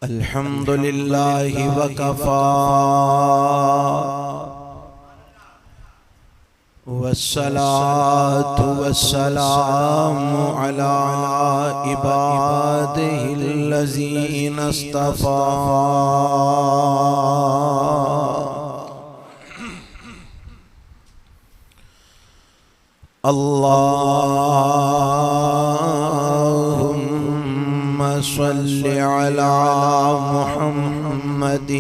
الحمد لله وكفى والصلاة والسلام على عباده الذين اصطفى اللهم صل على محمد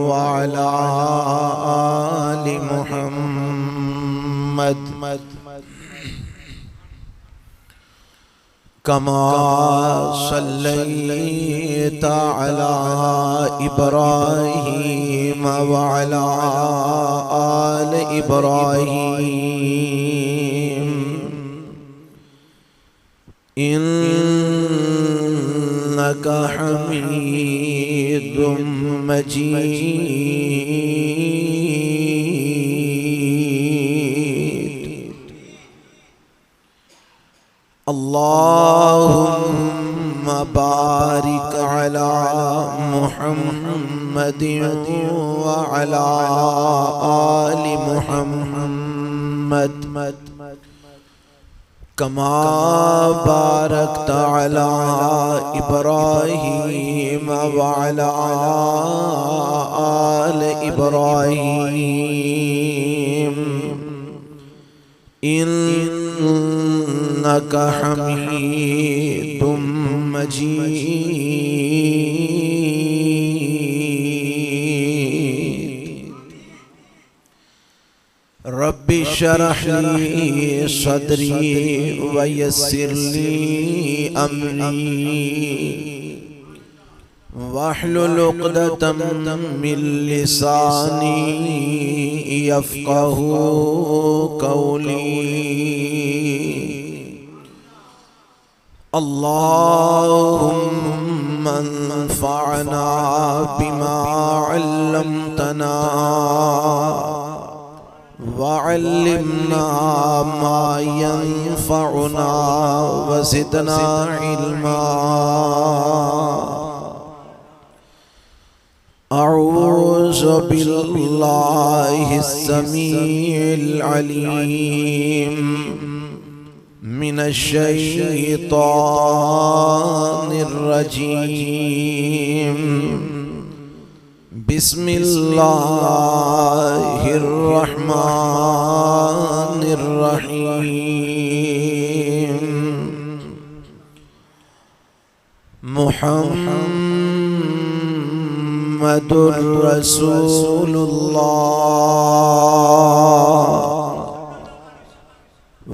وعلى آل محمد كما صليت على إبراهيم وعلى آل إبراهيم إنك حميد مجيد. اللهم بارك على محمد وعلى آل محمد كما باركت على إبراهيم وعلى آل إبراهيم إنك حميد مجيد. رب اشرح لي صدري ويسر لي أمري واحلل عقدة من لساني يفقه قولي. اللهم انفعنا بما علمتنا وعلمنا ما ينفعنا وزدنا علما. أعوذ بالله السميع العليم من الشيطان الرجيم. بسم الله الرحمن الرحيم. محمد رسول الله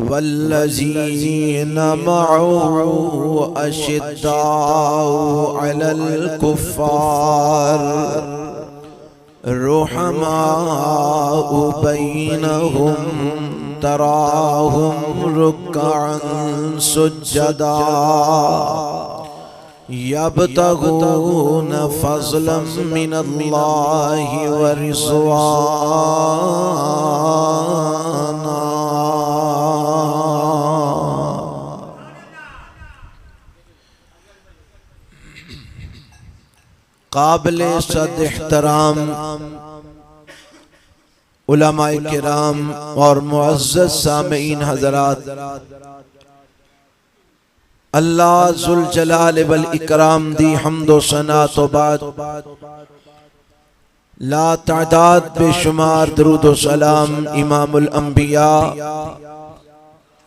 والذين معه أشداء على الكفار رحماء بينهم تراهم ركعا سجدا يبتغون فضلا من الله ورضوانا. قابل صد احترام علماء کرام اور معزز سامعین حضرات، اللہ ذوالجلال والاکرام دی حمد و ثنا تو بعد لا تعداد بے شمار درود و سلام امام الانبیاء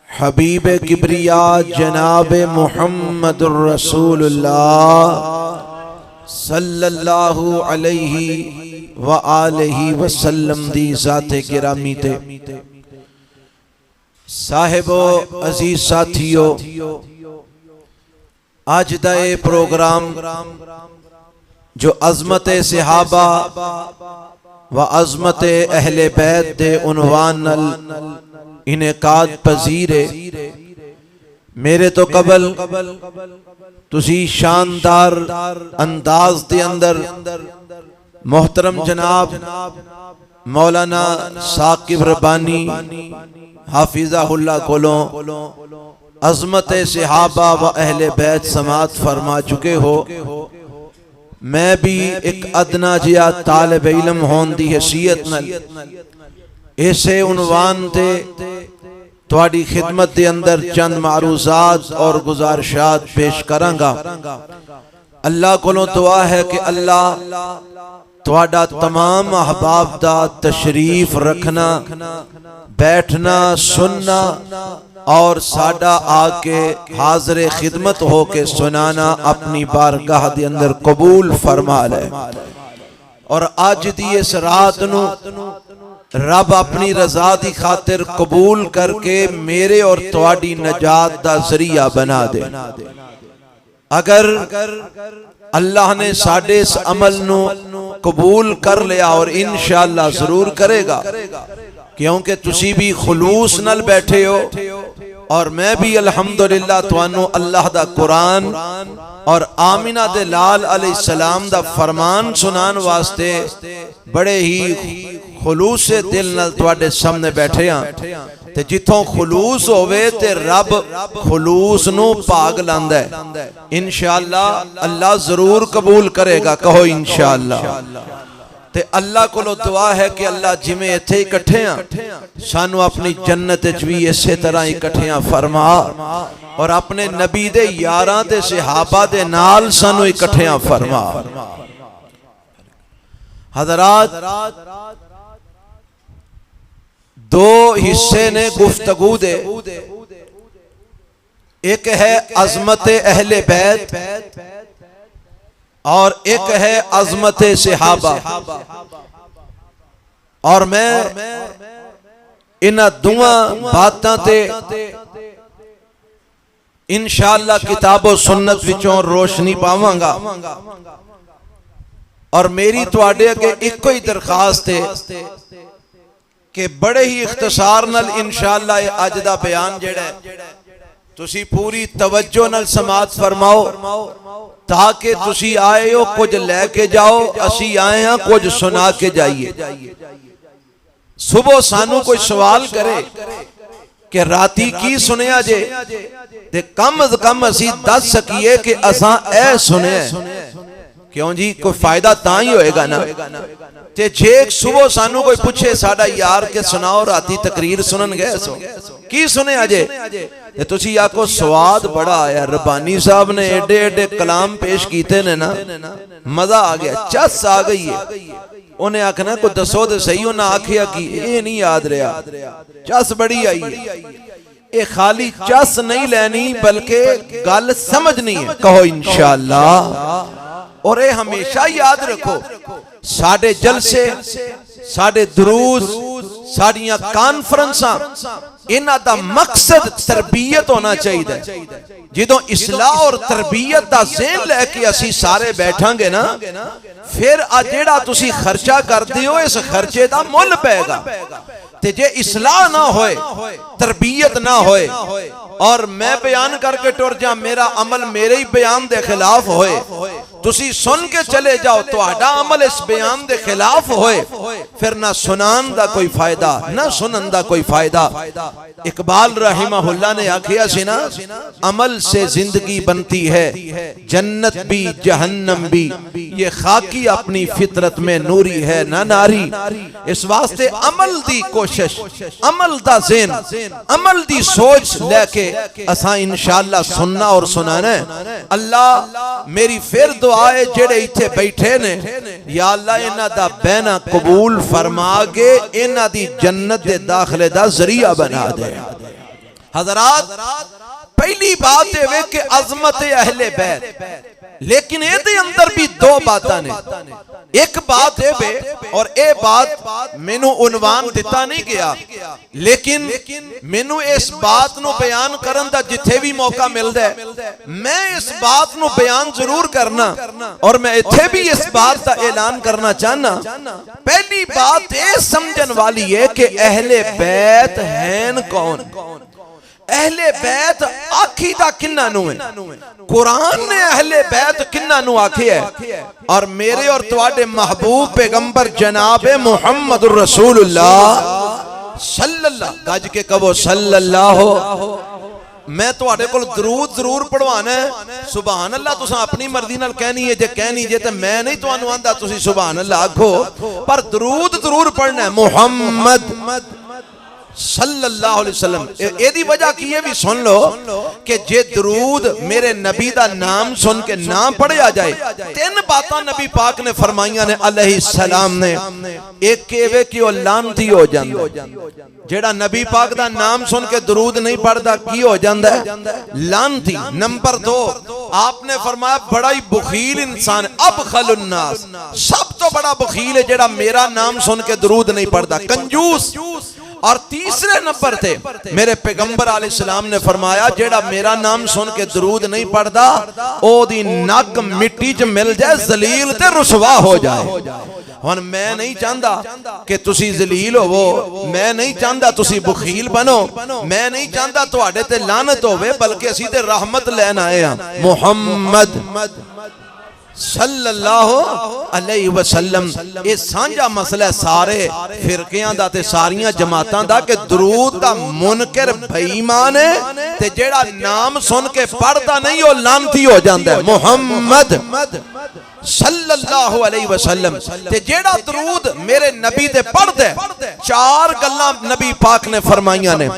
حبیب کبریاء جناب محمد الرسول اللہ صلی اللہ علیہ وآلہ وسلم دی ذات گرامی تے. صاحبو عزیز ساتھیو، آج دائے پروگرام جو عظمت صحابہ و عظمت اہل بیت دے عنوان انعقاد پذیرے، میرے تو قبل تسی شاندار انداز دے اندر محترم جناب مولانا ثاقب ربانی حافظہ اللہ کولوں عظمت صحابہ و اہل بیت سماعت فرما چکے ہو. میں بھی ایک ادنا جیا طالب علم ہون دی حیثیت نال اسے عنوان تے تواڈی خدمت دے اندر چند معروضات اور گزارشات پیش کرانگا۔ اللہ کولوں دعا ہے کہ اللہ تواڈا تمام احباب دا تشریف رکھنا، بیٹھنا، سننا اور ساڈا آکے حاضر خدمت ہو کے سنانا اپنی بارگاہ دے اندر قبول فرما لے۔ اور آج دی اس رات نو رب اپنی رضا دی خاطر قبول کر کے میرے اور تواڈی نجات دا ذریعہ بنا دے۔ اگر اللہ نے ساڈے اس عمل نو قبول کر لیا، اور انشاءاللہ ضرور کرے گا، کیونکہ تسی بھی خلوص نال بیٹھے ہو اور میں بھی الحمدللہ توانو اللہ دا قرآن اور آمینہ دے لال علیہ السلام دا فرمان سنان واسطے بڑے ہی خلوص دل نال تواڈے سامنے بیٹھے ہاں۔ تے جتھوں خلوص ہوئے تے رب خلوص نو پاگ لاندا ہے۔ انشاءاللہ اللہ ضرور قبول کرے گا، کہو انشاءاللہ۔ تے اللہ کو لو دعا ہے کہ اللہ جمیں ایتھے اکٹھے ہیں سانو اپنی جنت بھی اسی طرح اکٹھے ہیں فرما، اور اپنے نبی دے یاراں تے صحابہ دے نال سانو اکٹھے ہیں فرما۔ حضرات، دو حصے نے گفتگو دے، ایک ہے عظمت اہل بیت اور ایک ہے عظمت صحابہ، اور میں انہاں دوواں باتاں تے انشاءاللہ کتاب و سنت وچوں روشنی پاواں گا۔ اور میری تواڈے اگے ایک ہی درخواست ہے کہ بڑے ہی اختصار نال انشاءاللہ اج دا بیان جڑا ہے تسی پوری توجہ نال سماعت فرماؤ، تاکہ تسی آئے ہو کچھ لے کے جاؤ، اسی آئے ہیں کچھ سنا کے جائیے۔ صبح سانو کوئی سوال کرے کہ راتی کی سنیا جے، تے کم از کم اسی دس سکیے کہ اساں اے سنے، کیوں جی کوئی فائدہ تاں ہی ہوئے گا نا۔ تے جے صبح سانو کوئی پوچھے ساڈا یار کے سناؤ راتی تقریر سنن گئے سو کی سنے آجے، تے تسی آکو سواد بڑا آیا، ربانی صاحب نے ایڈے ایڈے کلام پیش کیتے نے نا، مزہ آگیا، چس آگئی ہے۔ انہیں آکھنا کو دسو دے صحیح انہیں آکھیا کی اے نہیں یاد رہا، چس بڑی آئی ہے۔ اے خالی چس نہیں لینی بلکہ گل سمجھنی ہے، کہو انشاءاللہ۔ اور اے ہمیشہ یاد رکھو، ساڑھے جلسے، ساڑھے دروس، ساڑھیاں کانفرنساں، انہاں دا مقصد تربیت ہونا چاہیے۔ جدوں اصلاح اور تربیت دا ذہن لے کے اسی سارے بیٹھاں گے نا، پھر جیڑا تسی خرچہ کر دیو اس خرچے دا مول پے گا۔ تے جے اصلاح نہ ہوئے، تربیت نہ ہوئے، اور میں بیان کر کے ٹور جا میرا عمل میرے ہی بیان دے خلاف ہوئے، تسی سن کے چلے جاؤ تو آڈا عمل اس بیان دے خلاف ہوئے، پھر نہ سنان دا کوئی فائدہ نہ سنن دا کوئی فائدہ۔ اقبال رحمہ اللہ نے آکھیا سی نا، عمل سے زندگی بنتی ہے جنت بھی جہنم بھی، یہ خاکی اپنی فطرت میں نوری ہے نہ ناری۔ اس واسطے عمل دی کوشش، عمل دا ذہن، عمل دی سوچ لے کے اساں انشاءاللہ سننا اور سنانا ہے۔ اللہ میری پھر دعائے جڑے ایتھے بیٹھے نے، یا اللہ انہاں دا بینہ قبول فرما کے انہاں دی جنت دے داخلے دا ذریعہ بنا دے۔ حضرات، پہلی بات ہے کہ عظمت اہل بیت، لیکن اے دے اندر بھی دو باتاں نے۔ ایک بات ہے بے، اور اے بات مینوں عنوان دیتا نہیں گیا، لیکن مینوں اس بات نو بیان کرن دا جتھے بھی موقع مل دے میں اس بات نو بیان ضرور کرنا، اور میں اتھے بھی اس بات دا اعلان کرنا چاہنا۔ پہلی بات اے سمجھن والی ہے کہ اہل بیت ہیں کون؟ اہل بیت آکھی دا کنہ نو ہے؟ قرآن نے اہل بیت کنہ نو آکھی ہے، اور میرے اور تواڈے محبوب پیغمبر جناب محمد الرسول اللہ صلی اللہ، گاج کے کبو صلی اللہ، میں تواڈے کول درود ضرور پڑھوانا ہے سبحان اللہ تساں اپنی مرضی نال کہنی ہے جے کہنی جے تے میں نہیں تانوں آندا تسی سبحان اللہ آکھو پر درود ضرور پڑھنا ہے محمد صلی اللہ علیہ وسلم اے دی وجہ کی یہ بھی سن لو کہ جے درود میرے نبی دا نام سن کے نام پڑھیا جائے 3 باتاں نبی پاک نے فرمائیاں نے علیہ السلام نے ایک کہوے کہ وہ لعنتی ہو جاندہ جیڑا نبی پاک دا نام سن کے درود نہیں پڑھدا کی ہو جاندہ ہے لعنتی نمبر 2 آپ نے فرمایا بڑا ہی بخیل انسان ابخل الناس سب تو بڑا بخیل ہے جیڑا میرا نام سن کے درود نہیں پڑھدا کنجوس اور تیسرے نمبر تھے میرے پیغمبر علیہ السلام نے فرمایا جیڑا میرا نام سن کے درود نہیں پڑھدا او دی نک مٹی چ مل جائے ذلیل تے رسوا ہو جائے ہن میں نہیں چاہندا کہ تسی ذلیل ہوو میں نہیں چاہندا تسی بخیل بنو میں نہیں چاہندا تواڈے تے لعنت ہوے بلکہ اسی تے رحمت لین آئے ہاں محمد صلی اللہ علیہ وسلم یہ سانجا مسئلہ سارے فرقیاں دا تے ساریاں جماعتاں دا کہ درود دا منکر بھائیمان ہے تے جیڑا نام سن کے پڑھتا نہیں وہ لعنتی ہو جاندہ ہے محمد صلی اللہ علیہ وسلم تے جیڑا درود میرے نبی تے پڑھ دے 4 گلاں نبی پاک نے فرمائیاں نے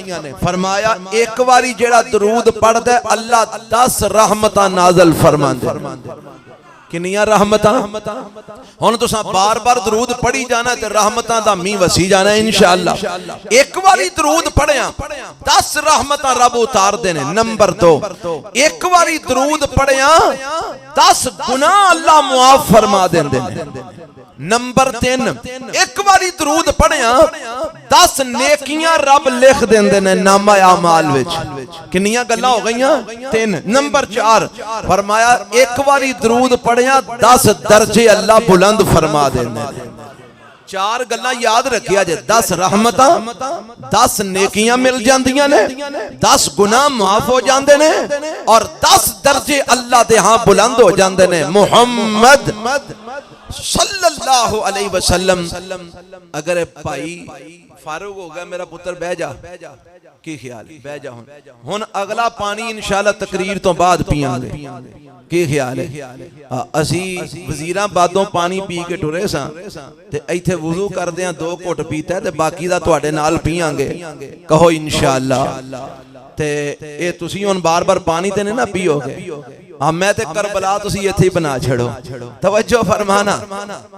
فرمایا ایک واری جیڑا درود پڑھ دے اللہ 10 رحمتاں نازل فرمان دے کنیاں رحمتاں ہن تساں بار بار درود پڑھی جانا تے رحمتاں دا می وسی جانا ہے انشاءاللہ ایک واری درود پڑھیاں 10 رحمتاں رب اتار دینے نمبر 2 ایک واری درود پڑھیاں 10 گناہ اللہ معاف فرما دیندے نمبر 3 ایک واری درود پڑھیاں 10 نیکیاں رب لکھ دیندے نے نامہ اعمال وچ کنیاں گلاں ہو گئیاں 3 نمبر 4 فرمایا ایک واری درود پڑھیاں 10 درجے اللہ بلند فرما دیندے 4 گلاں یاد رکھیا جے 10 رحمتاں 10 نیکیاں مل جاندیاں نے 10 گناہ معاف ہو جاندے نے اور 10 درجے اللہ دے ہاں بلند ہو جاندے نے محمد صلی اللہ علیہ وسلم اگر بھائی فارغ ہو گیا میرا پتر بہ جا کی خیال بہ جا ہن اگلا پانی انشاءاللہ تقریر تو بعد پیاں گے کی خیال ہے اسی وزیراں بعدوں پانی پی کے ٹرے ساں تے ایتھے وضو کر دیاں 2 گھٹ پیتا ہے تے باقی دا تواڈے نال پیاں گے کہو انشاءاللہ تے اے تسی ہن بار بار پانی تے نہیں نہ پیو گے میں تے کربلا تسی ایتھے ہی بنا چھڑو توجہ فرمانا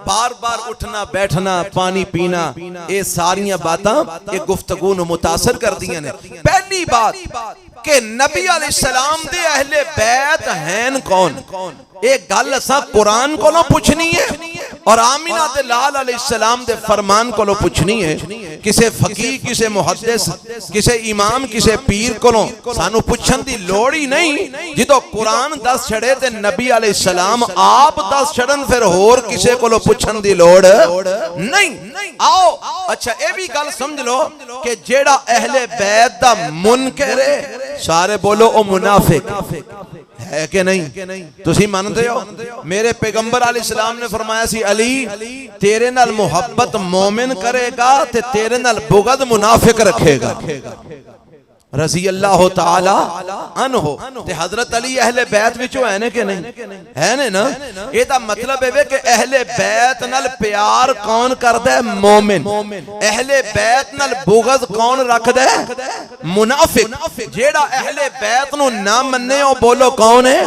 بار بار اٹھنا بیٹھنا پانی پینا اے ساریاں باتاں ایک گفتگو نو متاثر کر دیا نے پہلی بات کہ نبی علیہ السلام دے اہل بیت ہیں کون ایک گل اساں قرآن کو لو پوچھنی ہے اور آمینہ دے لال علیہ السلام دے فرمان کو لو پوچھنی ہے کسے فقیہ کسے محدث کسے امام کسے پیر کو لو سانو پوچھن دی لوڑی نہیں جدو قرآن 10 چھڑے تے نبی علیہ السلام آپ 10 چھڑن پھر ہور کسے کو لو پوچھن دی لوڑ نہیں آؤ اچھا اے بھی گل سمجھ لو کہ جیڑا اہل بیت دا منکر ہے سارے بولو او منافق ہے کہ نہیں تسی مانتے ہو میرے پیغمبر علیہ السلام نے فرمایا سی علی تیرے نال محبت مومن کرے گا تے تیرے نال بغض منافق رکھے گا رضی اللہ تعالی عنہ تے حضرت علی اہل بیت وچوں ہے نے کہ نہیں ہے نا یہ دا مطلب ہے کہ اہل بیت نال پیار کون کردا ہے مومن اہل بیت نال بغض کون رکھدا ہے منافق جیڑا اہل بیت نو نہ مننے او بولو کون ہے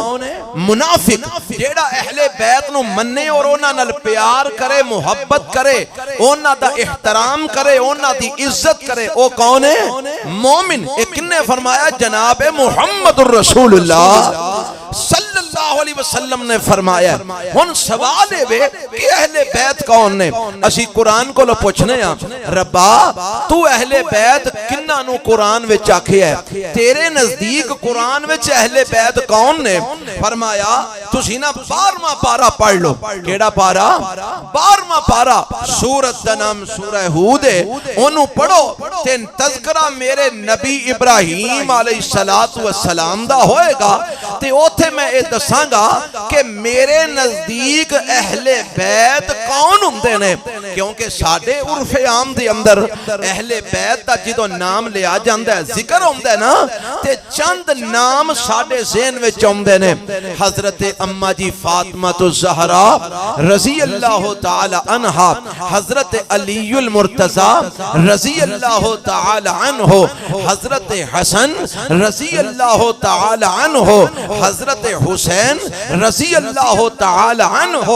منافق جیڑا اہل بیت نو مننے اور انہاں نال پیار کرے محبت کرے انہاں دا احترام کرے انہاں دی عزت کرے او کون ہے مومن کن نے فرمایا جناب محمد الرسول اللہ صلی اللہ علیہ وسلم نے فرمایا ہن سوال ہے کہ اہل بیت کون نے اسی قرآن کو لو پوچھنے ہیں ربا تو اہل بیت کنہ نو قرآن وچ آکھیا ہے تیرے نزدیک قرآن وچ اہل بیت کون نے فرمایا تسی نا 12واں پارا پڑھ لو کیڑا پارا 12واں پارا سورت دا نام سورہ ہود ہے اونوں پڑھو تے تذکرہ میرے نبی ابراہیم علیہ السلام دا ہوئے گا تے اوتھے میں اے دساں دساں گا کہ میرے نزدیک اہل بیت کون ہوندے نے، کیونکہ ساڈے عرف عام دے اندر اہل بیت دا جدوں نام لیا جاندا ہے ذکر ہوندا ہے نا تے چند نام ساڈے ذہن وچ اوندے نے۔ حضرت اماں جی فاطمہ الزہرا رضی اللہ تعالی عنہا، حضرت علی المرتضی رضی اللہ تعالی عنہ، حضرت حسن رضی اللہ تعالی عنہ، حضرت حسین رضی اللہ تعالی عنہ۔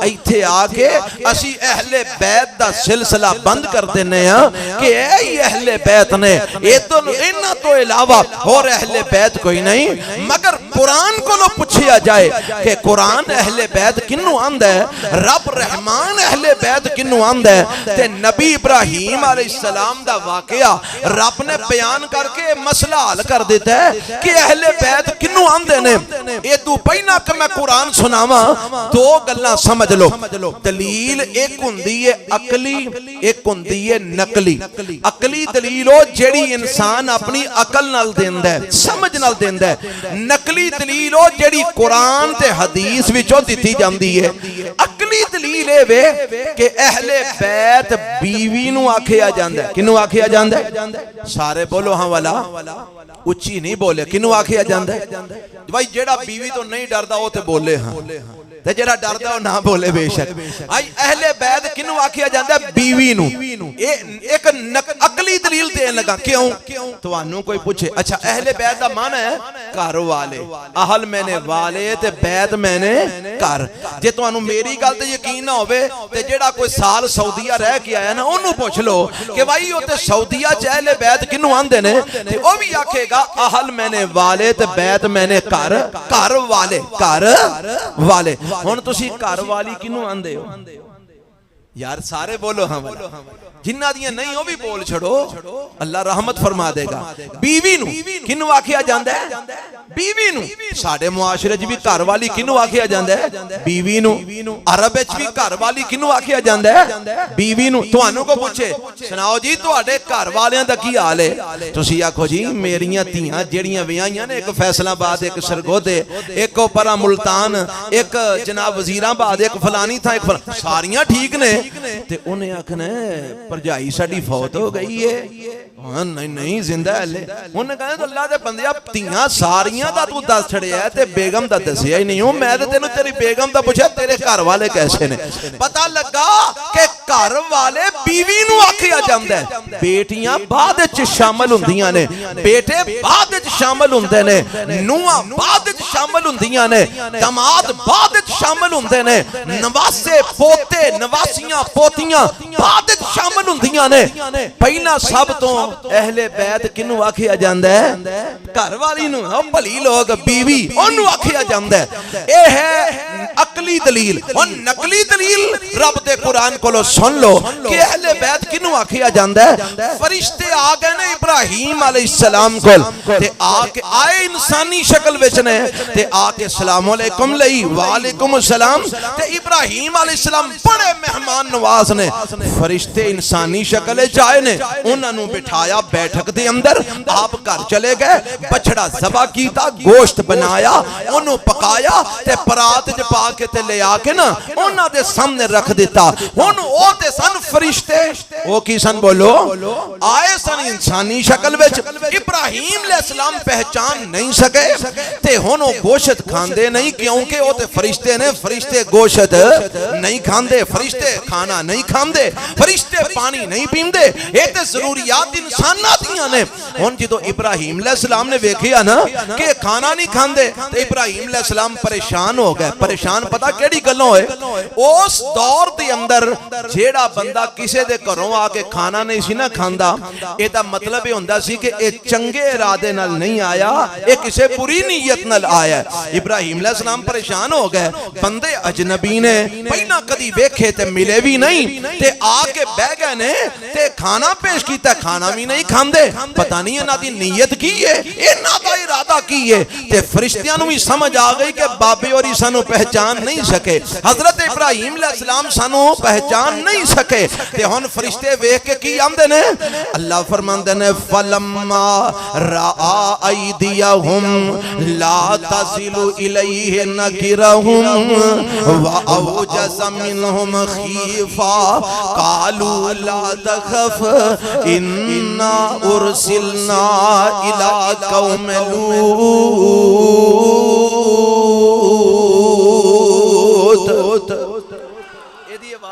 ایتھے آگے اسی اہل بیت دا سلسلہ بند کر دینے ہیں کہ اے اہل بیت نے انہاں تو علاوہ اور اہل بیت کوئی نہیں، مگر قرآن کو لو پوچھیا جائے کہ قرآن اہل بیت کنوں آندا ہے، رب رحمان اہل بیت کنوں آندا ہے، تے نبی ابراہیم علیہ السلام دا واقعہ رب نے بیان کر کے مسئلہ حل کر دیتا ہے کہ اہل بیت کنوں آندے نے۔ اے تو پہنا کہ میں قرآن سناواں دو گلاں سمجھ لو۔ دلیل ایک ہوندی ہے عقلی، ایک ہوندی ہے نقلی۔ عقلی دلیل او جیڑی انسان اپنی عقل نال دیندا ہے، سمجھ نال دیندا ہے۔ نقلی دلیل او جیڑی قرآن تے حدیث وچوں دتی جاندی ہے۔ عقلی دلیل اے وے کہ اہل بیت بیوی نو آکھیا جاندا ہے۔ کنوں آکھیا جاندا ہے؟ سارے بولو ہاں والا، اچھی نہیں بولے۔ کنوں آکھیا جاندا ہے؟ بھائی جیڑا بیوی تو نہیں ڈردا وہ تے بولے ہاں، تے جیڑا ڈردا وہ نہ بولے بے شک۔ اہل بیت کنوں آکھیا جاندا ہے؟ بیوی نو۔ ایک عقلی دلیل دین لگا، کیوں؟ تانوں کوئی پوچھے اچھا اہل بیت دا معنی ہے گھر والے، اہل میں نے والے تے بیت میں نے گھر۔ جے تانوں میری گل تے یقین نہ ہوے تے جیڑا کوئی سال سعودیہ رہ کے آیا نا اونوں پوچھ لو کہ بھائی او تے سعودیہ چ اہل بیت کنوں آندے نے تے او بھی آکھے گا اہل میں نے والے تے بیت میں نے گھر، گھر والے، گھر والے۔ ہن تسی گھر والی کنوں آندے ہو؟ یار سارے بولو ہاں والا، جنہ دیاں نہیں ہو بھی بول چھڑو، اللہ رحمت فرما دے گا۔ بیوی نو کنوں آکھیا جاندا ہے؟ بیوی نو۔ ساڈے معاشرے چ بھی گھر والی کنوں آکھیا جاندا ہے؟ بیوی نو۔ عرب وچ بھی گھر والی کنوں آکھیا جاندا ہے؟ بیوی نو۔ تانوں کو پوچھے سناؤ جی تواڈے گھر والیاں دا کی حال ہے؟ تسی آکھو جی میریاں تیاں جیڑیاں ویاہیاں نے، ایک فیصل آباد، ایک سرگودے، ایک اوپرا ملتان، ایک جناب وزیرآباد، ایک فلانی تھا، ایک ساریاں ٹھیک نے تے انہیں آکھنا پرجائی ساڈی فوت ہو گئی ہے، ہاں نہیں زندہ ہے لے۔ انہیں کہا تو اللہ دے بندیا تیاں ساریاں دا تو دس چھڑیا ہے تے بیگم دا دسیا ہی نہیں ہوں، میں تے تینوں تیری بیگم دا پوچھا تیرے گھر والے کیسے نے؟ پتہ لگا کہ گھر والے بیوی نو آکھیا جاندا ہے۔ بیٹیاں بعد وچ شامل ہوندیاں نے، بیٹے بعد وچ شامل ہوندے نے، نوہاں بعد وچ شامل ہوندیاں نے، داماد بعد وچ شامل ہوندے نے، نواسے پوتے نواسیاں پوتیاں بعد وچ شامل ہوندیاں نے۔ پہلا سب تو اہل بیت کنوں آکھیا جاندا ہے؟ گھر والی نو۔ او بھلی لوگ بیوی اونوں آکھیا جاندا ہے۔ اے ہے عقلی دلیل۔ اور نقلی دلیل رب دے قرآن کولو سن لو کہ اہل بیت کنوں آکھیا جاندا ہے؟ فرشتے آ گئے نے ابراہیم علیہ السلام کول تے آ کے آئے انسانی شکل وچ نے تے آ کے السلام علیکم لئی، وعلیکم السلام، تے ابراہیم علیہ السلام بڑے مہمان نواز نے۔ فرشتے انسانی شکل وچ آئے نے، انہاں نوں بٹھایا بیٹھک دے اندر، آپ گھر چلے گئے، بچڑا ذبح کیتا، گوشت بنایا، انہوں پکایا تے پرات وچ پا کے تے لے آ کے نا انہاں دے سامنے رکھ دیتا۔ ہن او تے سن فرشتے، او کی سن بولو؟ آئے سن انسانی شکل وچ، ابراہیم علیہ السلام پہچان نہیں سکے تے ہن او گوشت کھاندے نہیں، کیونکہ او تے فرشتے نے، فرشتے گوشت نہیں کھاندے، فرشتے کھانا نہیں کھاندے، فرشتے پانی نہیں پیندے، یہ تے ضروریات انسانات دیاں نے۔ ہن جدوں ابراہیم علیہ السلام نے ویکھیا نا کہ کھانا نہیں کھاندے تے ابراہیم علیہ السلام پریشان ہو گئے۔ پریشان پتہ کیڑی گلوں ہوئے؟ اس دور دے اندر جیڑا بندہ کسے دے گھروں آ کے کھانا نہیں سی نہ کھاندا، اے دا مطلب یہ ہوندا سی کہ اے چنگے ارادے نال نہیں آیا، اے کسے بری نیت نال آیا۔ ابراہیم علیہ السلام پریشان ہو گئے، بندے اجنبی نے، پہلا کدی ویکھے تے ملے بھی نہیں تے آ کے بہ گئے نے تے کھانا پیش کیتا، کھانا بھی نہیں کھاندے، پتہ نہیں انہاں دی نیت کی ہے، انہاں دا ارادہ کی ہے۔ تے فرشتیاں نوں بھی سمجھ آ گئی کہ بابے اور سانوں پہچان نہیں سکے حضرت ابراہیم علیہ السلام سانو پہچان نہیں سکے تے ہن فرشتے ویکھ کے کی آندے نے اللہ فرماندے نے فلما راى ایدیہم لا تصل الیہ نکرہم واوجس منہم خیفہ قالوا لا تخف انا ارسلنا الى قوم لوط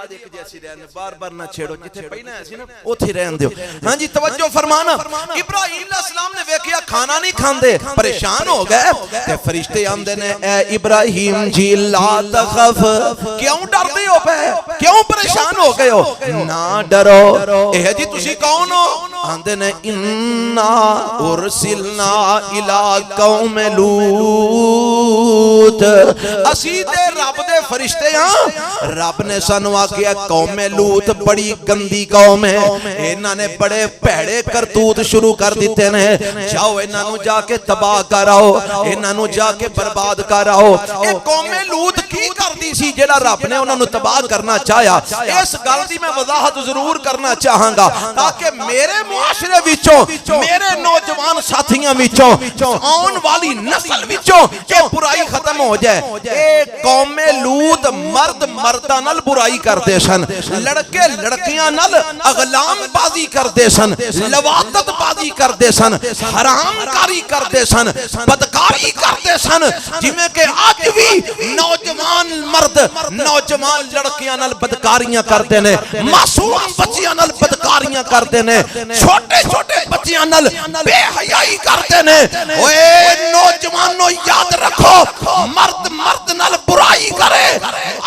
ایک جیسی رہنے بار بار نہ چھیڑو جتھے پہنا ایسی نا اوتھے رہن دیو ہاں جی توجہ فرمانا ابراہیم علیہ السلام نے ویکھیا کھانا نہیں کھاندے پریشان ہو گئے تے فرشتے آندے نے اے ابراہیم جی لا تخف کیوں ڈردے ہو پے کیوں پریشان ہو گئے ہو نہ ڈرو اے جی تسی کون ہو آندے نے انا ارسلنا الى قوم لوط اسی تے رب دے فرشتے ہاں رب نے سانو آکیا قوم لوط بڑی گندی قوم ہے انہاں نے بڑے پیڑے کرتوت شروع کر دیتے ہیں جاؤ انہاں نو جا کے تباہ کراؤ انہاں نو جا کے برباد کراؤ اے قوم لوط کی کردی سی جڑا رب نے انہاں نو تباہ کرنا چاہیا اس گل دی میں وضاحت ضرور کرنا چاہاں گا تاکہ میرے معاشرے وچوں میرے نوجوان ساتھیاں وچوں آن والی نسل وچوں کہ برائی ختم ہو جائے اے قوم لوط مرد مرداں نال برائی کرتے سن لڑکے لڑکیاں نال اغلام بازی کرتے سن لواطت بازی کرتے سن حرام کاری کرتے سن بدکاری کرتے سن جویں کہ آج بھی نوجوان مرد نوجوان لڑکیاں نال بدکاریاں کرتے نے معصوم بچیاں نال بدکاریاں کرتے نے چھوٹے چھوٹے بچیاں نال بے حیائی کرتے نے اوے نوجوانوں یاد رکھو مرد مرد نال برائی کرے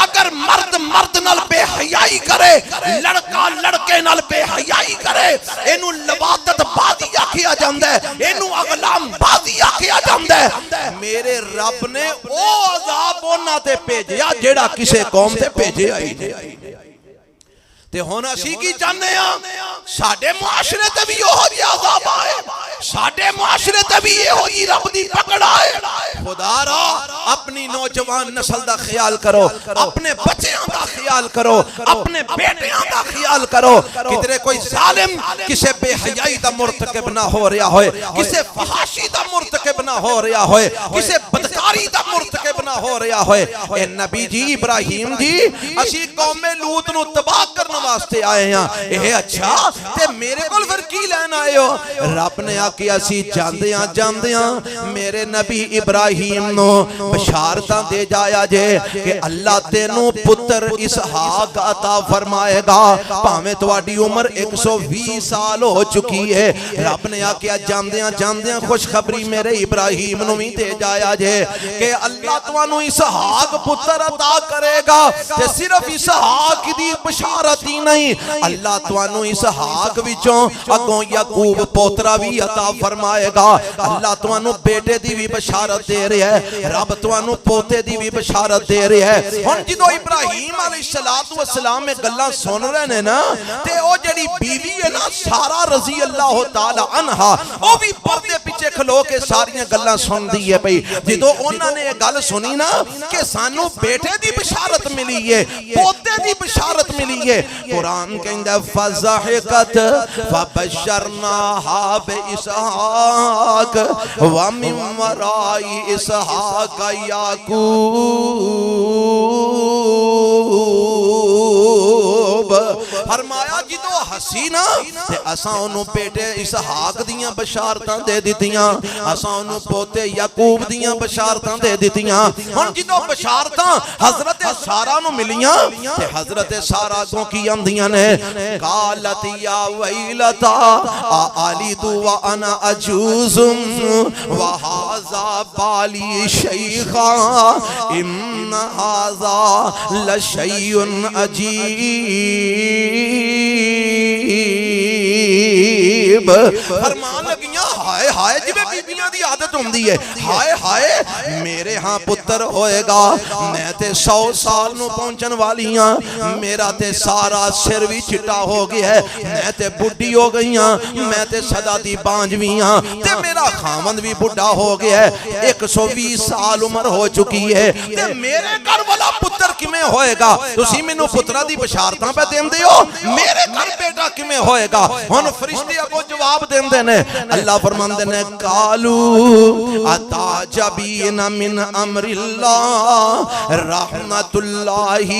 اگر مرد مرد نال بے حیائی کرے لڑکا لڑکے نال بے حیائی کرے اینو لواطت بازی آکھیا جاندا ہے اینو اغلام بازی آکھیا جاندا ہے میرے رب نے او عذاب انہاں تے بھیجیا جیڑا کسے قوم تے بھیجیا ہی نہیں تے ہن اسی کی چاہنے ہاں ساڈے معاشرے تے بھی یہو جی عذاب آئے ساڈے معاشرے تے بھی یہو جی رب دی پکڑ آئے خدا را اپنی نوجوان نسل دا خیال کرو اپنے بچیاں دا خیال کرو اپنے بیٹیاں دا خیال کرو کدھرے کوئی ظالم کسے بے حیائی دا مرتکب نہ ہو رہا ہوئے کسے فحاشی دا مرتکب نہ ہو رہا ہوئے کسے بدکاری دا مرتکب نہ ہو رہا ہوئے اے نبی جی ابراہیم جی اسی قوم لوط نو تباہ کرنا واسطے آئے ہیں اے اچھا تے میرے کول پھر کی لین آئے ہو رب نے آکیا سی جاندیاں میرے نبی ابراہیم نو بشارتاں دے جایا جے کہ اللہ تینو پتر اسحاق عطا فرمائے گا پاویں تواڈی عمر 120 سال ہو چکی ہے رب نے آکیا جاندیاں خوشخبری میرے ابراہیم نو بھی دے جایا جے کہ اللہ تانوں اسحاق پتر عطا کرے گا تے صرف اسحاق دی بشارت ہی نہیں اللہ تانوں اسحاق وچوں اگوں یعقوب پوترا بھی عطا فرمائے گا اللہ تانوں بیٹے دی بھی بشارت دے رہا ہے رب تانوں پوتے دی بھی بشارت دے رہا ہے ہن جدوں ابراہیم علیہ السلام میں گلاں سن رہے نے نا تے او جڑی بیوی ہے نا سارا رضی اللہ تعالی عنہا او بھی پردے پیچھے کھلو کے ساریاں گلاں سن دی ہے بھئی جدوں انہاں نے یہ گل سنی نا کہ سانوں بیٹے دی بشارت ملی ہے پوتے دی بشارت ملی ہے قرآن کہندہ فضحکت فبشرناها بإسحاق ومن وراء إسحاق یعقوب فرمایا جدو حسینہ تے اساں انہوں بیٹے اسحاق دیاں بشارتاں دے دیتیاں اساں انہوں پوتے یعقوب دیاں بشارتاں دے دیتیاں ہن جدو بشارتاں حضرت سارہ نو ملیاں تے حضرت سارہ کو کی اندیاں نے قالت یا ویلتا آلیدُ وانا عجوز وہذا بالی شیخا ان هذا لشیء عجیب فرمان لگیاں ہائے ہائے جی بیبییاں دی عادت ہوندی ہے ہائے ہائے میرے ہاں پتر ہوئے گا میں تے 100 سال نو پہنچن والی ہاں میرا تے سارا سر بھی چٹا ہو گیا ہے میں تے بڈھی ہو گئی ہاں میں تے صدا دی بانجوی ہاں تے میرا خامند بھی بڈھا ہو گیا ہے 120 سال عمر ہو چکی ہے تے میرے گھر والا پتر کمیں ہوئے گا تسی مینوں پترا دی بشارتاں پہ دیندے ہو میرے گھر بیٹا کمیں ہوئے گا ہن فرشتے اگوں جواب دیندے نے اللہ فرماندے نے قالو اتعجبین من امر اللہ رحمت اللہ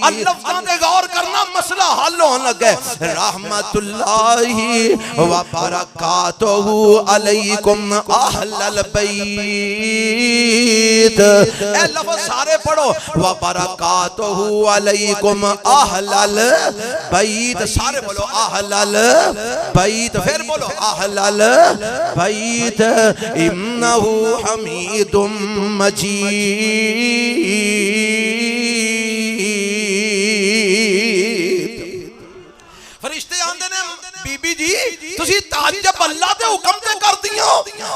اللہ دے غور کرنا مسئلہ حل ہون لگے رحمت اللہ و برکاتہ علیکم اہل البیت اے لفظ سارے پڑھو و برکاتہ علیکم اہل البیت سارے بولو اہل البیت پھر بولو اہل البیت انہو حمید مجید فرشتے آندے نے بی بی جی تسی تعجب اللہ دے حکم تے کر دیاں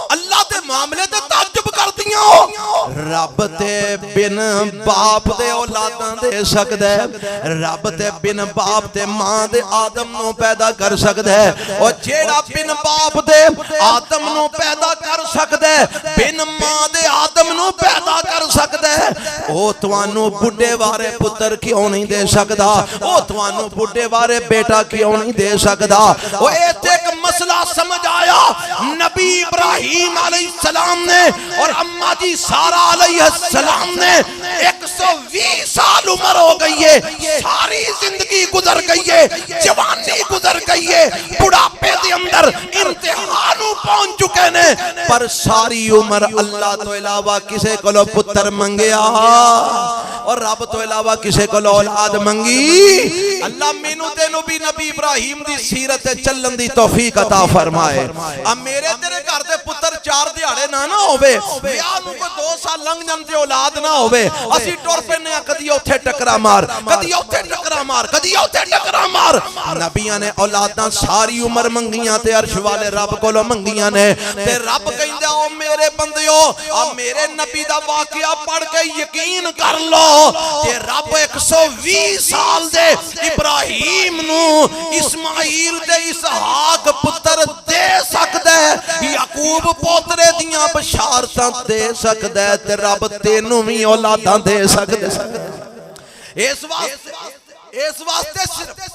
اللہ دے معاملے تے تعجب کر دیاں رب تے بن باپ دے اولاداں دے سکدا ہے رب تے بن باپ تے ماں دے آدم نو پیدا کر سکدا ہے او جیڑا بن باپ دے آدم نو پیدا کر سکدا ہے بن ماں دے آدم نو پیدا کر سکدا ہے او توانو بڈھے وارے پتر کیوں نہیں دے سکدا او توانو بڈھے وارے بیٹا کیوں نہیں دے سکدا او ایتھے ایک مسئلہ سمجھ آیا نبی ابراہیم علیہ السلام نے اور اماں جی سارہ علیہ السلام نے 120 سال عمر ہو گئی ہے ساری زندگی گزر گئی ہے جوانی گزر گئی ہے بڑھاپے دے اندر امتحانوں پہنچ چکے نے پر ساری عمر اللہ تو علاوہ کسے کولو پتر منگیا اور رب تو علاوہ کسے کولو اولاد منگی اللہ مینوں تینوں بھی نبی ابراہیم دی سیرت چلن دی توفیق عطا فرمائے اب میرے تیرے گھر دے پتر 4 دیہاڑے نہ ہوے ویاہ نوں کوئی 2 سال لنگ جان تے اولاد نہ ہوے اسی ٹر پینے کدی اوتھے ٹکرا مار کدی اوتھے ٹکرا مار کدی اوتھے ٹکرا مار نبیاں نے اولاداں ساری عمر منگیاں تے عرش والے رب کولوں منگیاں نے تے رب کہندا او میرے بندیو آ میرے نبی دا واقعہ پڑھ کے یقین کر لو کہ رب 120 سال دے ابراہیم نو اسماعیل تے اسحاق پتر دے سکدا ہے یعقوب پوترے دیاں بشارتاں دے سکدا ہے تے رب تینوں وی اولاداں دے سکدا ہے اس واسطے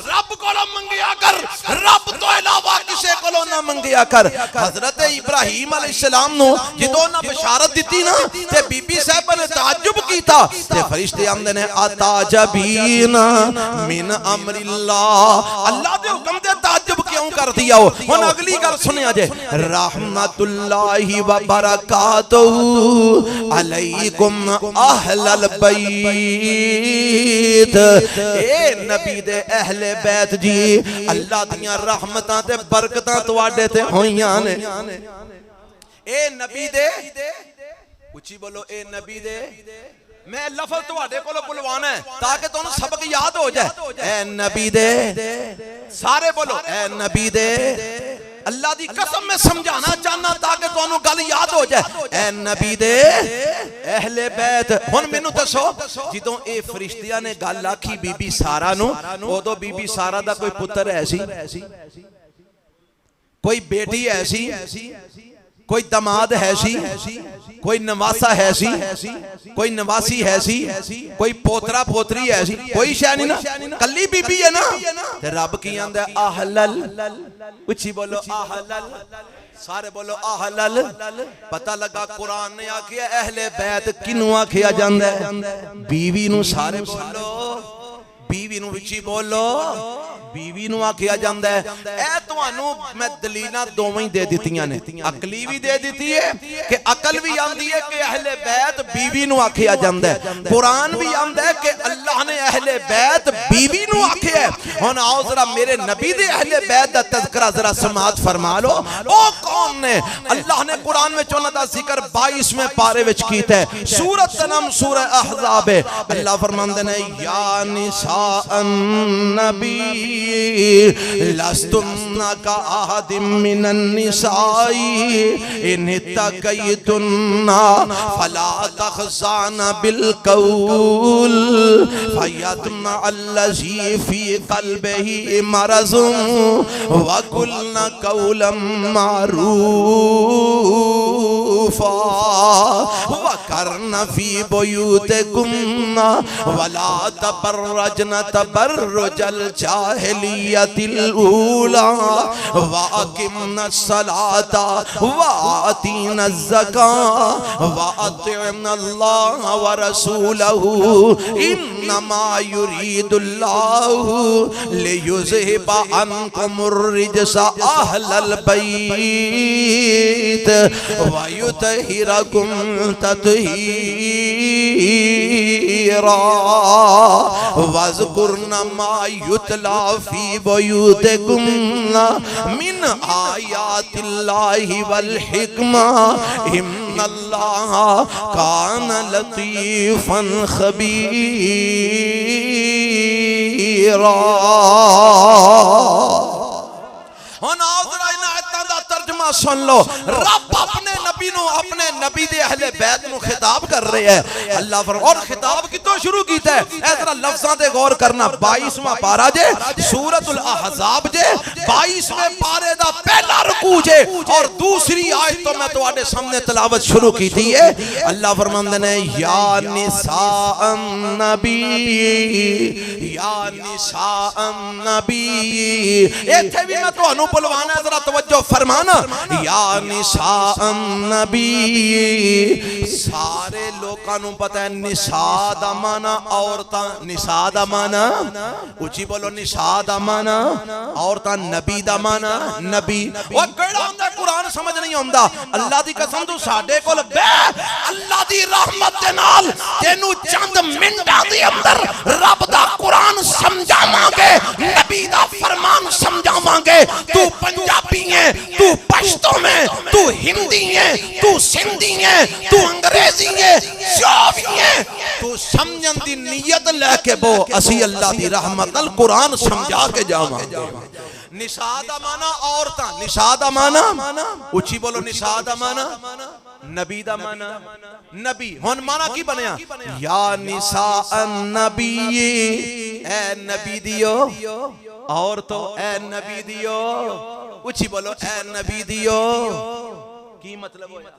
رب کو منگیا کر رب تو علاوہ کسے کو نہ منگیا کر حضرت ابراہیم علیہ السلام نو جدوں نہ بشارت دیتی نا تے بی بی صاحب نے تعجب کیتا تے فرشتے آندے نے اتعجبین من امر اللہ اللہ دے حکم دے تعجب کیوں کر دیا ہو ہن اگلی گل سنیا جے رحمت اللہ و برکاتہ علیکم اہل البیت نبی دے اہل بیت جی اللہ دیاں رحمتاں تے برکتاں تواڈے تے ہویاں نے اے نبی دے اچھی بولو اے نبی دے میں لفظ تواڈے کولوں بلوانا ہے تاکہ تانوں سبق یاد ہو جائے اے نبی دے سارے بولو اے نبی دے اللہ دی قسم میں سمجھانا چاہنا تاکہ تو انہوں گل یاد ہو جائے اے نبی دے اہل بیت ہن مینوں دسو جدوں اے فرشتیاں نے گل آکھی بی بی سارا نو اودوں بی بی سارا دا کوئی پتر ایسی کوئی بیٹی ایسی کوئی دماد ہے سی کوئی نواسا ہے سی کوئی نواسی ہے سی کوئی پوترا پوتری ہے سی کوئی شے نہیں نا کلی بی بی ہے نا تے رب کی آندا ہے اہلل اچھی بولو اہلل سارے بولو اہلل پتہ لگا قرآن نے آکھیا اہل بیت کنوں آکھیا جاندا ہے بیوی نو سارے بولو بیوی نو وچی بولو بیوی نو آکھیا جاندا ہے اے تانوں میں دلیلاں دوویں دے دتیاں نے عقلی بھی دے دتی ہے کہ عقل بھی آندی ہے کہ اہل بیت بیوی نو آکھیا جاندا ہے قرآن بھی آندا ہے کہ اللہ نے اہل بیت بیوی نو آکھیا ہے ہن آؤ ذرا میرے نبی دے اہل بیت دا تذکرہ ذرا سماعت فرما لو او کون نے اللہ نے قرآن میں چونہ دا ذکر 22ویں پارے وچ کیتا ہے سورت دا نام سورہ احزاب ہے اللہ فرماندے نے یا نساء النبی لستن کا احد من النساء ان اتقیتن فلا تخضعن بالقول فیطمع الذی فی قلبہ مرض وقلن قولا معروفا وقرن فی بیوتکن ولا تبرجن تبرج الجاہلیت الاولی واقمن الصلاة وآتین الزکاة وأطعن اللہ ورسولہ انما یرید اللہ لیذہب عنکم الرجس اہل البیت ویطہرکم تطہیرا واذکرن ما یتلی فی بیوتکم من آیات اللہ والحکمہ ان اللہ کان لطیفا خبیرا ہن آذرا ان آیتاں دا ترجمہ سن لو رب اپنے نبی نو اپنے نبی دے اہل بیت نو خطاب کر رہے ہیں اللہ فرماتا اور خطاب کتوں شروع کیتا ہے اے ذرا لفظاں تے غور کرنا 22واں پارا جے سورۃ الاحزاب جے 22ویں پارے دا پہلا رکوع جے اور دوسری آیت تو میں تواڈے سامنے تلاوت شروع کیتی ہے اللہ فرماندے نے یا نساء النبی یا نساء النبی ایتھے بھی میں تانوں بلوانا ہے ذرا توجہ فرمانا یا نساء النبی سارے لوکاں نوں پتہ ہے نساء دا معنی عورتاں نساء دا معنی اونچی بولو نساء دا معنی عورتاں نبی دا معنی نبی او کیڑا ہوندا قرآن سمجھ نہیں ہوندا اللہ دی قسم تو ساڈے کول بے اللہ دی رحمت دے نال تینوں چند منٹاں دے اندر رب دا قرآن سمجھاواں گے نبی دا فرمان سمجھاواں گے تو پنجابی ہے تو پشتو میں تو ہندی ہے تو سندھی ہے تو انگریزی ہے جو بھی ہے تو سمجھن دی نیت لے کے بو اسی اللہ دی رحمت القرآن سمجھا کے جاواں نساء دا معنی عورتاں نساء دا معنی اچھی بولو نساء دا معنی نبی دا معنی نبی ہن معنی کی بنیا یا نساء النبی اے نبی دیو اور تو اے نبی دیو اچھی بولو اے نبی دیو کی مطلب ہویا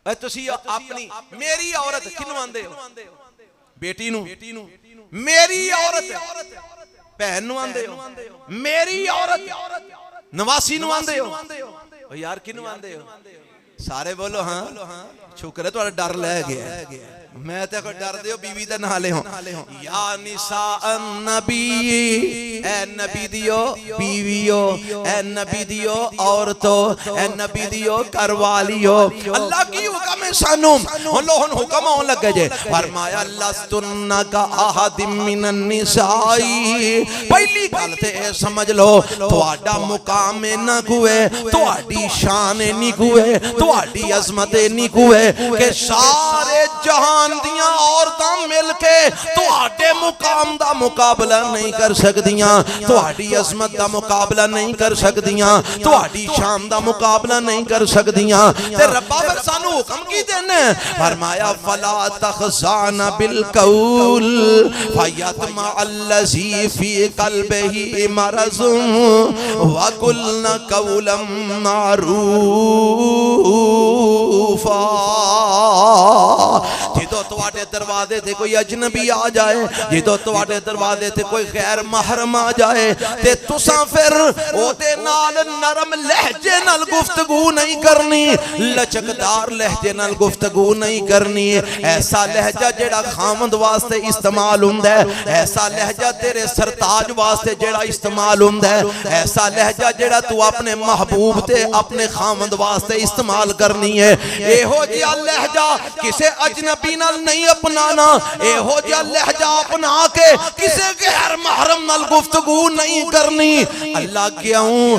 اے تسی اپنی میری عورت کنوں آندے ہو بیٹی نو میری عورت بہن نو آندے ہو میری عورت نواسی نو آندے ہو یار کنوں آندے ہو سارے بولو ہاں شکر ہے تو ڈر لے گیا میں تے کوئی ڈر دیو بیوی دے نالے ہوں یا نساء النبی اے نبی دیو بیویو اے نبی دیو عورتو اے نبی دیو کروالیو اللہ کی حکم سانوم اللہ حکم ہوں لگے جے فرمایا لستن کا احد من النساء پہلی گلتے سمجھ لو تو آڈا مقام نہ کوئے تو آڈی شان نہیں کوئے تو آڈی عظمت نہیں کوئے کہ سارے جہان دیاں عورتاں مل کے تو آڈے مقام دا مقابلہ نہیں کر سکدیاں تو آڈی عظمت دا مقابلہ نہیں کر سکدیاں تو آڈی شان دا مقابلہ نہیں کر سکدیاں تے ربا پھر سانو حکم کی دینے فرمایا فلا تخضعن بالقول فیطمع الذی فی قلبہ مرض وقلن قولا معروفا جدو تواڈے دروازے تے کوئی اجنبی آ جائے جدو تواڈے دروازے تے کوئی غیر محرم آ جائے تے تساں پھر او دے نال نرم لہجے نال گفتگو نہیں کرنی لچکدار لہجے نال گفتگو نہیں کرنی ایسا لہجہ جڑا خامند واسطے استعمال ہوندا ہے ایسا لہجہ تیرے سرتاج واسطے جڑا استعمال ہوندا ہے ایسا لہجہ جڑا تو اپنے محبوب تے اپنے خامند واسطے استعمال کرنی ہے اے ہو جیا لہجہ کسے اجنبی نبی نال نہیں اپنانا، اے ہو جا لہجہ اپنا کے کسے غیر محرم نال گفتگو نہیں کرنی۔ اللہ کیوں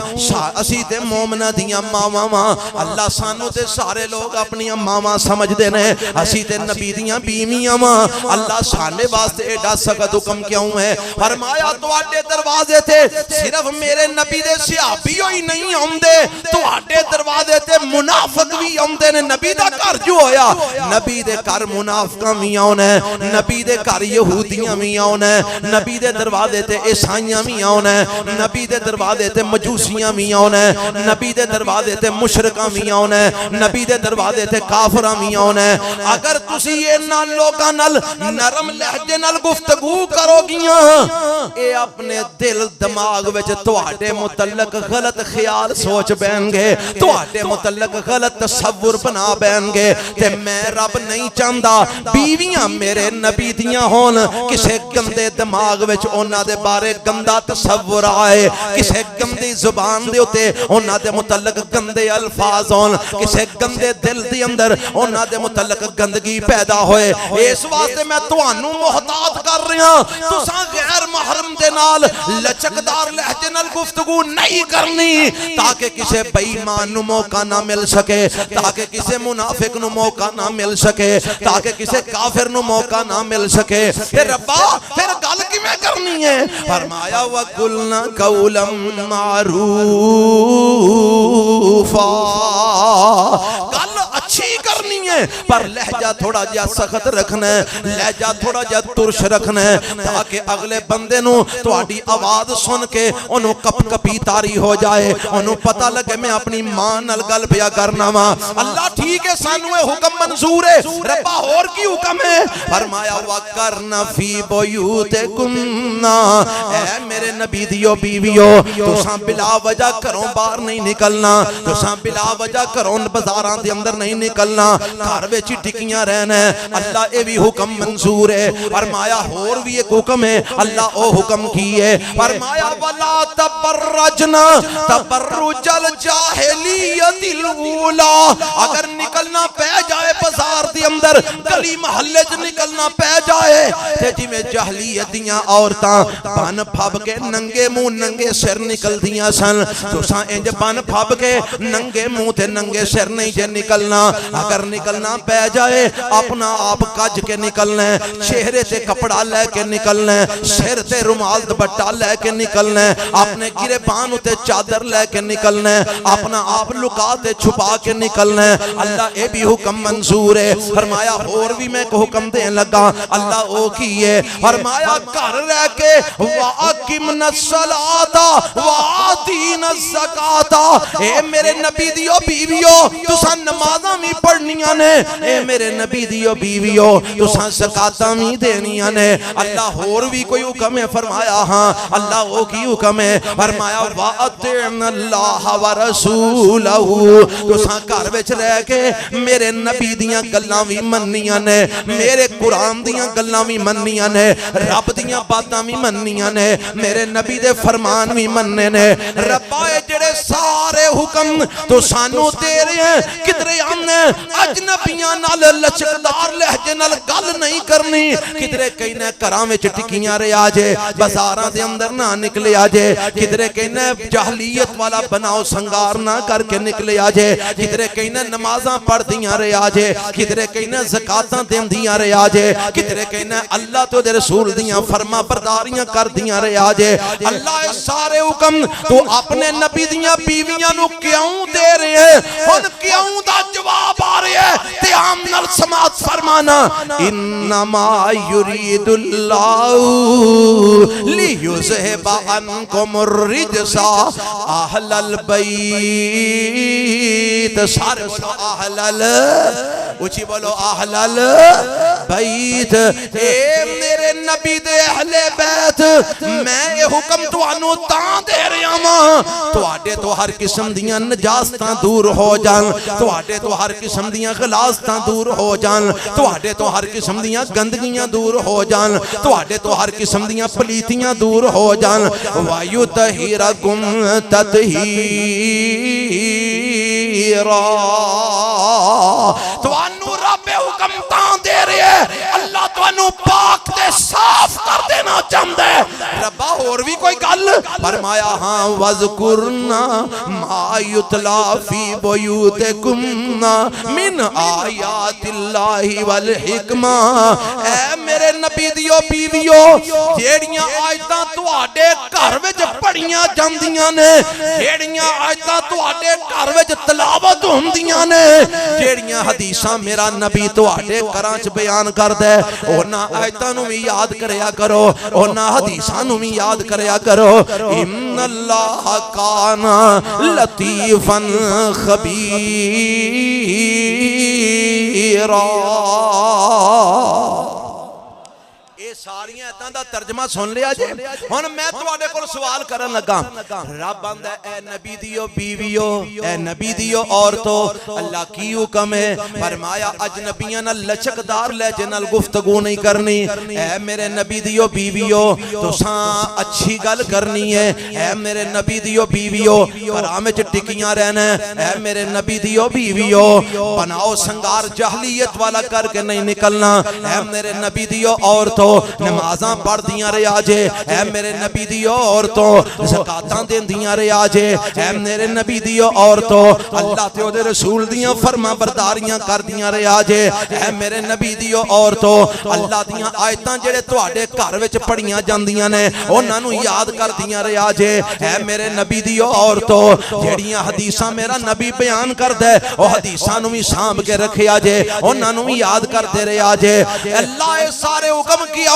اسی تے مومنہ دیاں ماواں ماں، اللہ سانو تے سارے لوگ اپنی ماواں سمجھ دینے، اسی تے نبی دیاں بیویاں ماں، اللہ سانے واسطے ایڈا سخت حکم کیوں ہے؟ فرمایا تواڈے دروازے تے صرف میرے نبی دے صحابی ہوئی نہیں آندے، تواڈے دروازے تے منافق بھی آندے نے۔ نبی دا گھر جو ہویا، نبی دے گھر منافقاں بھی آنے، نبی دے گھر یہودیاں بھی آنے، نبی دے دروازے تے عیسائیاں بھی آنے، نبی دے دروازے تے مجوسیاں بھی آنے، نبی دے دروازے تے مشرکاں بھی آنے، نبی دے دروازے تے کافراں بھی آنے۔ اگر تسی انہاں لوکاں نال نرم لہجے نال گفتگو کرو گیاں، اے اپنے دل دماغ وچ تواڈے متعلق غلط خیال سوچ بین گے، تواڈے متعلق غلط تصور بنا بین گے، تے میں رب نہیں چاہندا بیویاں میرے نبی دیاں ہون کسے گندے دماغ وچ انہاں دے بارے گندا تصور آئے، کسے گندی زبان دے اتے انہاں دے متعلق گندے الفاظ ہون، کسے گندے دل دی اندر انہاں دے متعلق گندگی پیدا ہوئے۔ اس واسطے میں توانوں محتاط کر رہا ہوں، تساں غیر محرم دے نال لچکدار لہجے نال گفتگو نہیں کرنی، تاکہ کسے بے ایمان نو موقع نہ مل سکے، تاکہ کسے منافق نو موقع نہ مل سکے، تاکہ کسے کافر نو موقع نہ مل سکے۔ پھر ربا پھر گل کیویں کرنی ہے؟ فرمایا وَقُلْنَا قَوْلًا مَعْرُوفًا، گل اچھی کرنی ہے پر لہجہ تھوڑا جا سخت رکھنا ہے، لہجہ تھوڑا جا ترش رکھنا ہے، تاکہ اگلے بندے نو تواڈی آواز سن کے انہوں کپ کپی تاری ہو جائے، انہوں پتہ لگے میں اپنی ماں نال گل پیا کرنا وا۔ اللہ ٹھیک ہے سانو اے حکم منظور ہے، ربا اور کی حکم ہے؟ فرمایا وَقَرْنَ فِي بُيُوتِكُنَّ، اے میرے نبی دیو بیویو، تساں بلا وجہ گھروں باہر نہیں نکلنا، تساں بلا وجہ گھروں بازاراں دے اندر نہیں نکلنا، گھر وچ ٹکیاں رہنا ہے۔ اللہ اے بھی حکم منظور ہے۔ فرمایا اور بھی ایک حکم ہے، اللہ او حکم کی ہے، فرمایا وَلَا تَبَرَّجْنَا تَبَرُّجَ الْجَاهِلِيَّةِ الْأُولَىٰ، اگر نکلنا پہ جائے بازار دی اندر، گلی محلے چ نکلنا پہ جائے تے جی میں جاہلیت دیاں عورتاں بن پھب کے ننگے منہ ننگے سر نکل دیاں سن، تساں انج بن پھب کے ننگے منہ تے ننگے سر نہیں جے نکلنا۔ اگر نکلنا پہ جائے اپنا آپ کج کے نکلنا ہے، چہرے تے کپڑا لے کے نکلنا ہے، سر تے رومال دوپٹہ لے کے نکلنا ہے، اپنے گرے پان تے چادر لے کے نکلنا ہے، اپنا آپ لکا تے چھپا کے نکلنا ہے۔ اللہ اے بھی حکم منظور ہے۔ فرمایا اور بھی میں کو حکم دین لگا، اللہ او کی ہے، فرمایا گھر رہ کے وَأَقِمْنَا الصَّلَاةَ وَآتِينَا الزَّكَاةَ، اے میرے نبی دیو بیویو تساں نمازاں بھی پڑھنیاں نے، اے میرے نبی دیو بیویو تساں زکاتاں بھی دینیاں نے۔ اللہ اور بھی کوئی حکم ہے؟ فرمایا ہاں اللہ او کی حکم ہے، فرمایا وَأَطِعْنَا اللَّهَ وَرَسُولَهُ، تساں گھر وچ رہ کے میرے نبی دیاں گلاں بھی مننیاں نے، میرے قرآن دیاں گلاں بھی مننیاں نے، رب دیاں باتاں بھی مننیاں نے، میرے نبی دے فرمان بھی مننے نے۔ ربا اے جڑے سارے حکم تو سانو دے رہے ہیں، کدھرے آنے اجنبیاں نال لچکدار لہجے نال گل نہیں کرنی، کدھرے کہنے کراں وچ ٹکیاں رہ آجے، بازاراں دے اندر نہ نکلے آجے، کدھرے کہنے جاہلیت والا بناؤ سنگار نہ کر کے نکلے آجے، کدھرے کہنے نمازاں پڑھ دیاں رہ آجے، کدھرے کہنے زکاتاں دین دیاں رہ آجے، کدھرے کہنے اللہ تو دے رسول دیاں فرما برداریاں کر دیاں رہ آجے۔ اللہ اے سارے حکم تو اپنے نبی دیاں بیویاں نو کیوں دے رہے ہیں؟ ان کیوں دا جواب آ رہے ہیں تے عام نال سماعت فرمانا، انما یرید اللہ لیذہب عنکم الرجس اہل البیت، سارے بولو اہل اچھی بولو اہل البیت، اے میرے نبی دے اہل بیت، میں یہ حکم تو انو تاں دے رہا ہاں تو آڈے تو ہر قسم دیاں نجاستاں دور ہو جان، تو آڈے تو ہر قسم دیاں غلاستاں دور ہو جان، تو آڈے تو ہر قسم دیاں گندگیاں دور ہو جان، تو آڈے تو ہر قسم دیاں پلیتیاں دور ہو جان، وَيُطَهِّرَكُمْ تَطْهِيرًا، تو انو رب حکم حکم تاں دے رہے ہیں اللہ تانوں پاک تے صاف کر دینا چاہتا ہے ربا اور بھی کوئی گل فرمایا ہاں وذکرنا ما یتلا فی بیوتکم من آیات اللہ والحکمہ اے میرے نبی دیو بیویو جیڑیاں آیتاں تواڈے گھر وچ پڑھیاں جاندیاں نے جیڑیاں آیتاں تواڈے گھر وچ تلاوت ہوندیاں نے جیڑیاں حدیثاں میرا نبی تواڈے گھراں وچ بیان کردا ہے انہاں آیتاں نوں وی یاد کریا کرو انہاں حدیثاں نوں وی یاد کریا کرو ان اللہ کان لطیفا خبیرا ساریاں ایتاں دا ترجمہ سن لیا جے ہن میں تواڈے کول سوال کرن لگا رب آندا اے نبی دیو بیویو اے نبی دیو عورتو اللہ کی حکم ہے فرمایا اجنبیاں نال لچکدار لہجے نال گفتگو نہیں کرنی اے میرے نبی دیو بیویو تساں اچھی گل کرنی ہے اے میرے نبی دیو بیویو گھراں وچ ٹکیاں رہنا اے میرے نبی دیو بیویو بناؤ سنگار جاہلیت والا کر کے نہیں نکلنا اے میرے نبی دیو عورتو نمازاں پڑھ دیاں رہا جے اے میرے نبی دیو عورتوں زکاتاں دین دیاں رہا جے اے میرے نبی دیو عورتوں اللہ تے او دے رسول دیاں فرما برداریاں کر دیاں رہا جے اے میرے نبی دیو عورتوں اللہ دیاں آیتاں جڑے تواڈے گھر وچ پڑھیاں جاندیاں نے انہاں نوں یاد کر دیاں رہا جے اے میرے نبی دیو عورتوں جڑیاں حدیثاں میرا نبی بیان کردا ہے او حدیثاں نوں وی سانبھ کے رکھیا جے انہاں نوں وی یاد کردے رہا جے اللہ اے سارے حکم کیا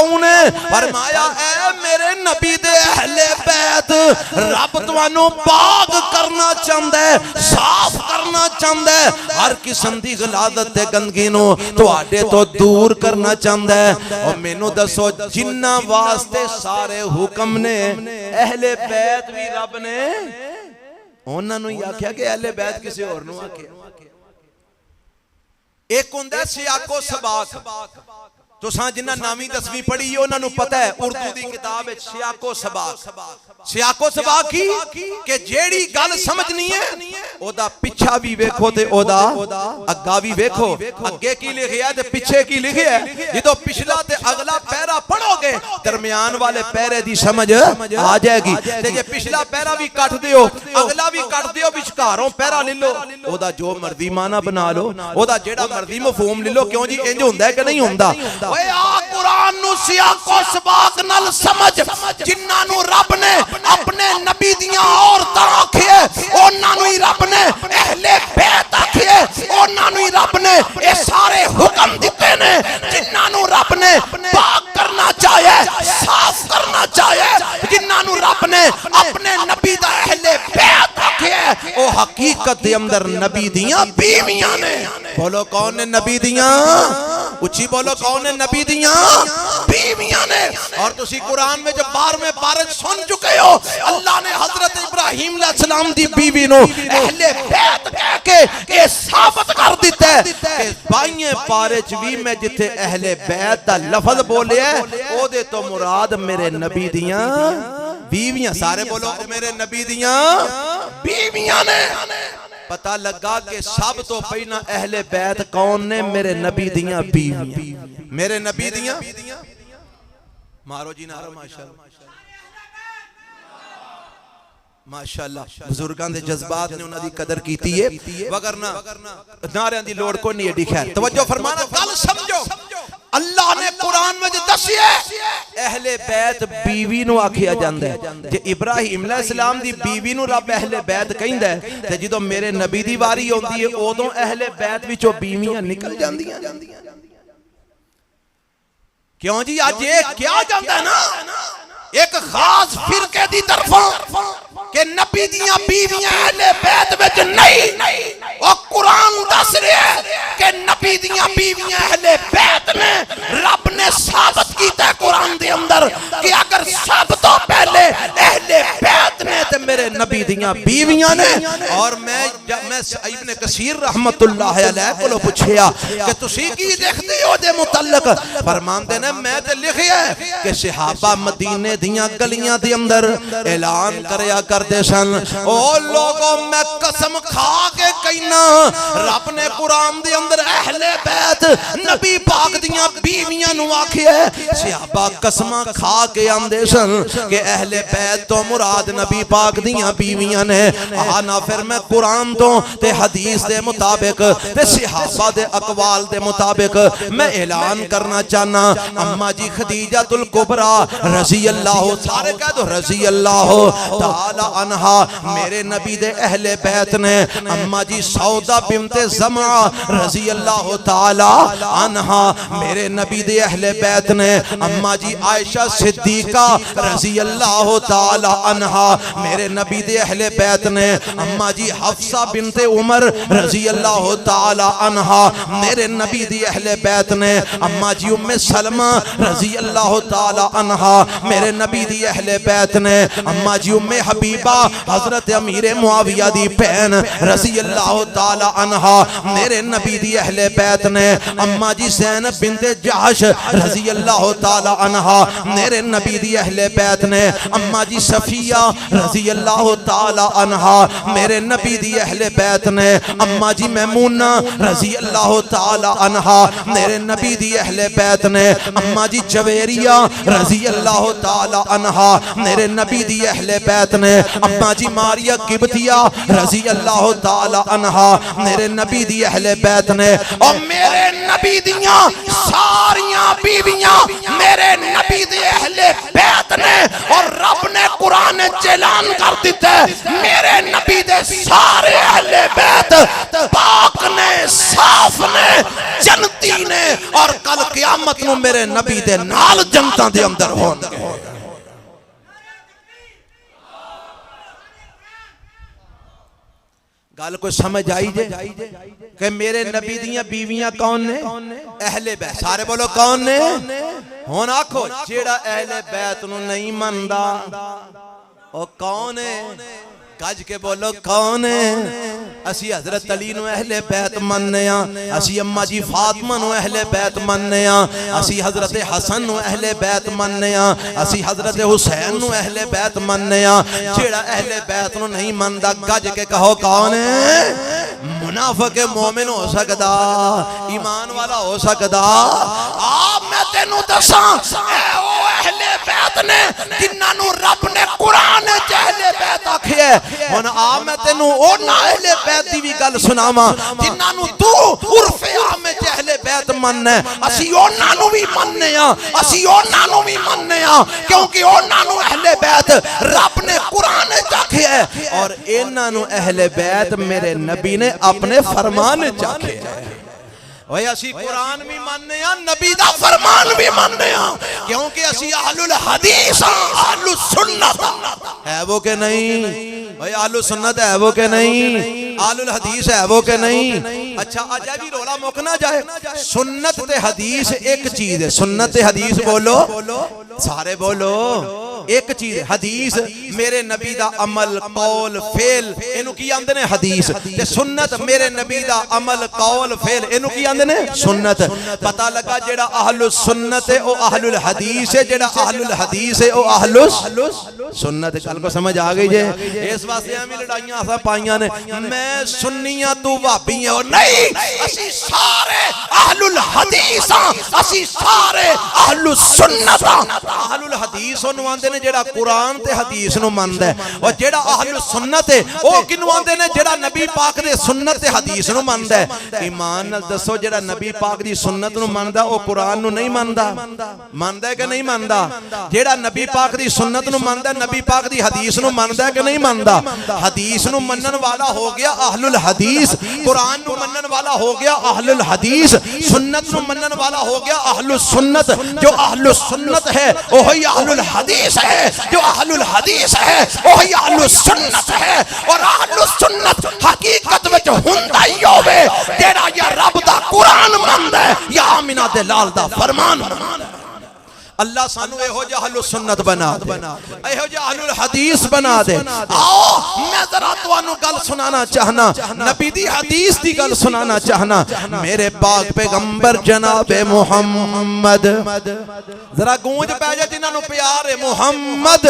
فرمایا اے میرے نبی دے اہل بیت رب توانوں پاک کرنا چاہتا ہے صاف کرنا چاہتا ہے ہر قسم دی غلاظت تے گندگی نو تواڈے تو دور کرنا چاہتا ہے اور مینوں دسو جنہ واسطے سارے حکم نے اہل بیت بھی رب نے انہاں نوں آکھیا کہ اہل بیت کسے اور نوں آکھیا ایک ہوندا سیاق و سباق تو ساں جنہ نامی دسویں پڑھی ہے انہوں پتہ ہے اردو دی کتاب ہے سیاق و سباق سیاق و سباق کی کہ جیڑی گل سمجھنی ہے او دا پچھا بھی ویکھو تے او دا اگا بھی ویکھو اگے کی لکھیا ہے تے پچھے کی لکھیا ہے جدوں پچھلا تے اگلا پیرا پڑھو گے درمیان والے پیرے دی سمجھ آ جائے گی تے جے پچھلا پیرا بھی کٹ دیو اگلا بھی کٹ دیو وچکاروں پیرا لے لو او دا جو مرضی معنی بنا لو او دا جیڑا مرضی مفہوم لے لو کیوں جی انج ہوندا ہے کہ نہیں ہوندا اوے آ قرآن نو سیاق و سباق نال سمجھ جنہاں نو رب نے اپنے نبی دیاں عورتاں آکھے انہاں نو ہی رب نے اہل بیت آکھے انہاں نو ہی رب نے اے سارے حکم دتے نے جنہاں نو رب نے پاک کرنا چاہے صاف کرنا چاہے جنہاں نو رب نے اپنے نبی دا اہل بیت آکھے او حقیقت دے اندر نبی دیاں بیویاں نے بولو کون نے نبی دیاں اچھی بولو کون نے نبی دیاں بیویاں نے اور تسی قرآن میں جب 12ویں پارے سن چکے ہو اللہ نے حضرت ابراہیم علیہ السلام دی بیوی نو اہل بیت کہہ کے یہ ثابت کر دیتا ہے کہ 22ویں پارے چوی میں جتھے اہل بیت دا لفظ بولے ہے او دے تو مراد میرے نبی دیاں بیویاں سارے بولو میرے نبی دیاں بیویاں نے پتہ لگا کہ سب تو پہلا اہل بیت کون نے میرے نبی دیاں بیویاں میرے نبی دیاں مارو جی نارو ماشاءاللہ ماشاءاللہ بزرگان دے جذبات نے انہاں دی قدر کیتی ہے وگرنہ ناریاں دی لوڑ کو نہیں ایڈی خیر توجہ فرمانا گل سمجھو اللہ نے قرآن میں جو دسیے اہل بیت بیوی نو آکھیا جاندا ہے جے ابراہیم علیہ السلام دی بیوی نو رب اہل بیت کہندا ہے تے جدوں میرے نبی دی واری ہوندی ہے اودوں اہل بیت وچوں بیویاں نکل جاندیاں کیوں جی اج یہ کیا جاندا ہے نا ایک خاص فرقے دی طرفوں کہ نبی دیاں بیویاں اہل بیت وچ نہیں او قرآن دس رہا ہے کہ نبی دیاں بیویاں اہل بیت نے رب نے ثابت کیتا ہے قرآن دے اندر کہ اگر سب تو پہلے اہل بیت نے تے میرے نبی دیاں بیویاں نے اور میں ابن کثیر رحمت اللہ علیہ کو پوچھیا کہ تسی کی دیکھتے ہو دے متعلق؟ فرماندے نے میں تے لکھیا ہے کہ صحابہ مدینے دیاں گلیاں دے اندر اعلان کریا کردے سن، او لوگوں میں قسم کھا کے کہنا رب نے قرآن دے اندر اہل بیت نبی پاک دیاں بیویاں نو آکھیا ہے۔ صحابہ قسماں کھا کے آندے سن کہ اہل بیت تو مراد نبی پاک دیاں بیویاں نے۔ آنا پھر میں قرآن تو تے حدیث دے مطابق تے صحابہ دے اقوال دے مطابق میں اعلان کرنا چاہنا، اماں جی خدیجہ الکبریٰ رضی اللہ، سارے کہہ دو رضی اللہ تعالی عنہا، میرے نبی دے اہل بیت نے۔ اماں جی سودا بنت زمعہ رضی اللہ تعالی عنہا، میرے نبی دے اہل بیت نے۔ اماں جی عائشہ صدیقہ رضی اللہ تعالی عنہا، میرے نبی دے اہل بیت نے۔ اماں جی حفصہ بنت عمر رضی اللہ تعالی عنہا، میرے نبی دی اہل بیت نے۔ اماں جی ام سلمہ رضی اللہ تعالی عنہا، میرے نبی دی اہل بیت نے۔ اماں جی ام حبیبہ حضرت امیر معاویہ دی بہن رضی اللہ تعالی عنہا، میرے نبی دی اہل بیت نے۔ اماں جی زینب بنت جحش رضی اللہ تعالی عنہا، میرے نبی دی اہل بیت نے۔ اماں جی صفیہ رضی اللہ تعالی عنہا، میرے نبی دی اہل بیت نے۔ اماں جی میمونہ رضی اللہ تعالی عنہا، میرے نبی دی اہل بیت نے۔ اماں جی جویریہ رضی اللہ تعالی عنہا، میرے نبی دی اہل بیت نے۔ اماں جی ماریہ قبطیہ رضی اللہ تعالی عنہا، میرے نبی دی اہل بیت نے۔ اور میرے نبی دیاں ساریاں بیویاں میرے نبی دی اہل بیت نے۔ اور رب نے قرآن اعلان کر دیتا ہے میرے نبی دے سارے اہل بیت پاک نے، صاف نے، جنتی نے، اور کل قیامت میں میرے نبی دے نال جنتاں دے اندر ہون گے۔ گل کوئی سمجھ آئی جے کہ میرے نبی دیاں بیویاں کون نے؟ اہل بیت۔ سارے بولو کون نے؟ ہون آکھو جیڑا اہل بیت نو نہیں مندا او کون ہے؟ گج کے بولو کون ہے؟ اسی حضرت علی نو اہل بیت مننے ہاں، اسی اماں جی فاطمہ نو اہل بیت مننے ہاں، اسی حضرت حسن نو اہل بیت مننے ہاں، اسی حضرت حسین نو اہل بیت مننے ہاں۔ جیڑا اہل بیت نو نہیں مندا گج کے کہو کون ہے؟ منافق مومن ہو سکدا، ایمان والا ہو سکدا۔ آپ میں تینوں دساں اے او اہل بیت نے جنہاں نو رب نے قرآن اہل بیت آکھیا ہے۔ ہن آ میں تینوں او نا اہل بیت دی بھی گل سناواں جنہاں نو تو عرف عام وچ اہل بیت مننا ہے۔ اسی انہاں نو بھی مننے ہاں، اسی انہاں نو بھی مننے ہاں، کیونکہ انہاں نو اہل بیت رب نے قرآن وچ آکھیا ہے، اور انہاں نو اہل بیت میرے نبی نے اپنے فرمان وچ آکھیا ہے۔ وہی اسی قرآن بھی ماننے ہیں، نبی دا فرمان بھی ماننے ہیں، کیونکہ اسی اہل الحدیث اہل السنت ہے وہ کہ نہیں؟ بھئی اہل السنت ہے وہ کہ نہیں؟ اہل الحدیث ہے وہ کہ نہیں؟ اچھا آجا بھی رولا مکنا جائے، سنت تے حدیث ایک چیز ہے۔ سنت تے حدیث بولو سارے بولو ایک چیز ہے۔ حدیث میرے نبی دا عمل قول فعل اینو کی آندے نے حدیث، تے سنت میرے نبی دا عمل قول فعل اینو کی آندے نے سنت۔ پتہ لگا جیڑا اہل السنت ہے او اہل الحدیث ہے، جیڑا اہل الحدیث ہے او اہل السنت ہے۔ کل کو سمجھ آ گئی جے؟ اس واسطے ہمیں لڑائیاں آسا پائیاں نے، میں سنیاں تو وابی ہیں، اور نہیں اسی سارے اہل الحدیث ہیں، اسی سارے اہل السنت ہیں۔ اہل الحدیث انہوں آندے نے جیڑا قرآن تے حدیث نو مند ہے، اور جیڑا اہل السنت ہے او کنو آندے نے جیڑا نبی پاک دے سنت تے حدیث نو مند ہے۔ ایمان نال دسو جیڑا نبی پاک دی سنت نو مندا او قرآن نو نہیں مندا؟ مندا ہے کہ نہیں مندا؟ جیڑا نبی پاک دی سنت نو مندا نبی پاک دی حدیث نو مندا ہے کہ نہیں مندا؟ حدیث نو منن والا ہو گیا اہل الحدیث، قرآن نو منن والا ہو گیا اہل الحدیث، سنت نو منن والا ہو گیا اہل السنت۔ جو اہل السنت ہے وہی اہل الحدیث ہے، جو اہل الحدیث ہے وہی اہل السنت ہے۔ اور اہل السنت حقیقت وچ ہوندا ہی ہوے جیڑا یا رب دا قرآن مند ہے یا آمینہ دے لال دا فرمان مند ہے۔ اللہ سانو اہو جا اہل سنت بنا دے اہو جا اہل الحدیث بنا دے آؤ میں ذرا تو انو گل سنانا چاہنا نبی دی حدیث دی گل سنانا چاہنا میرے پاک پیغمبر جناب محمد ذرا گونج پہ جا جنہاں نو پیارے محمد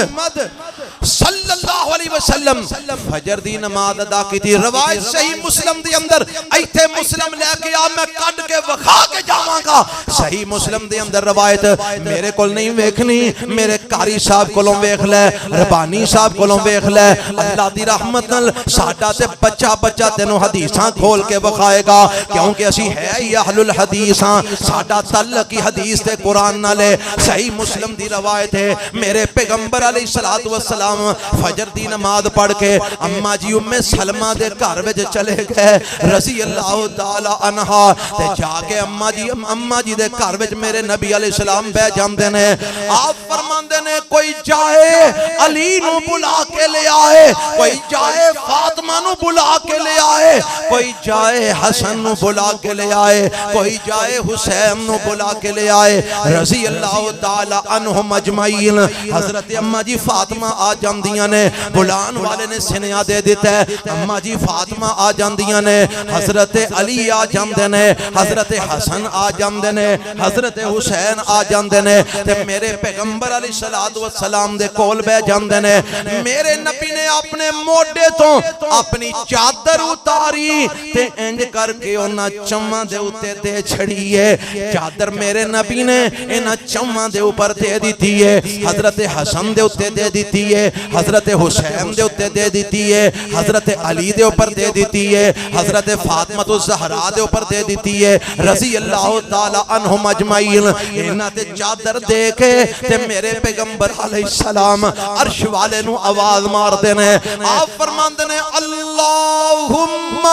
صلی اللہ علیہ وسلم فجر دی نماز ادا کی تھی روایت صحیح مسلم دی اندر ایتھے مسلم لے کے آ میں کڈ کے وکھا کے جاواں گا صحیح مسلم دی اندر روایت میرے کول نہیں ویکھنی میرے قاری صاحب کولوں ویکھ لے ربانی صاحب کولوں ویکھ لے اللہ دی رحمت نال ساڈا تے بچہ بچہ تینوں حدیثاں کھول کے وکھائے گا کیونکہ اسی ہے ہی اہل الحدیث ہاں ساڈا تعلق ہی حدیث تے قرآن نال ہے صحیح مسلم دی روایت ہے میرے پیغمبر علیہ الصلوۃ والسلام فجر دی نماز پڑھ کے اماں جی ام سلمہ دے گھر وچ چلے گئے رضی اللہ تعالی عنہا تے جا کے اماں جی دے گھر وچ میرے نبی علیہ السلام بیٹھ جاندے نے آپ فرماندے نے کوئی جائے علی نو بلا کے لے آئے کوئی جائے فاطمہ نو بلا کے لے آئے کوئی جائے حسن نو بلا کے لے آئے کوئی جائے حسین نو بلا کے لے آئے رضی اللہ تعالی عنہم اجمعین حضرت اماں جی فاطمہ آ جاندیاں نے بلان والے نے سنیا دے دیتا ہے اماں جی فاطمہ آ جاندیاں نے حضرت علی آ جاندے نے حضرت حسن آ جاندے نے حضرت حسین آ جاندے نے تے میرے پیغمبر علیہ الصلوۃ والسلام دے کول بیٹھ جاندے نے میرے نبی نے اپنے موڈے تو اپنی چادر اتاری تے انج کر کے انہاں چماں دے اوتے دے چھڑی ہے چادر میرے نبی نے انہاں چماں دے اوپر دے دیتی ہے حضرت حسن دے اوتے دے دیتی ہے حضرت حسین دے اوتے دے دیتی ہے حضرت علی دے اوپر دے دیتی ہے حضرت فاطمہ الزہرا دے اوپر دے دیتی ہے رضی اللہ تعالی عنہم اجمعین انہاں تے چادر دے کے تے میرے پیغمبر علیہ السلام عرش والے نو آواز مار دے نے آپ فرماندے نے اللہم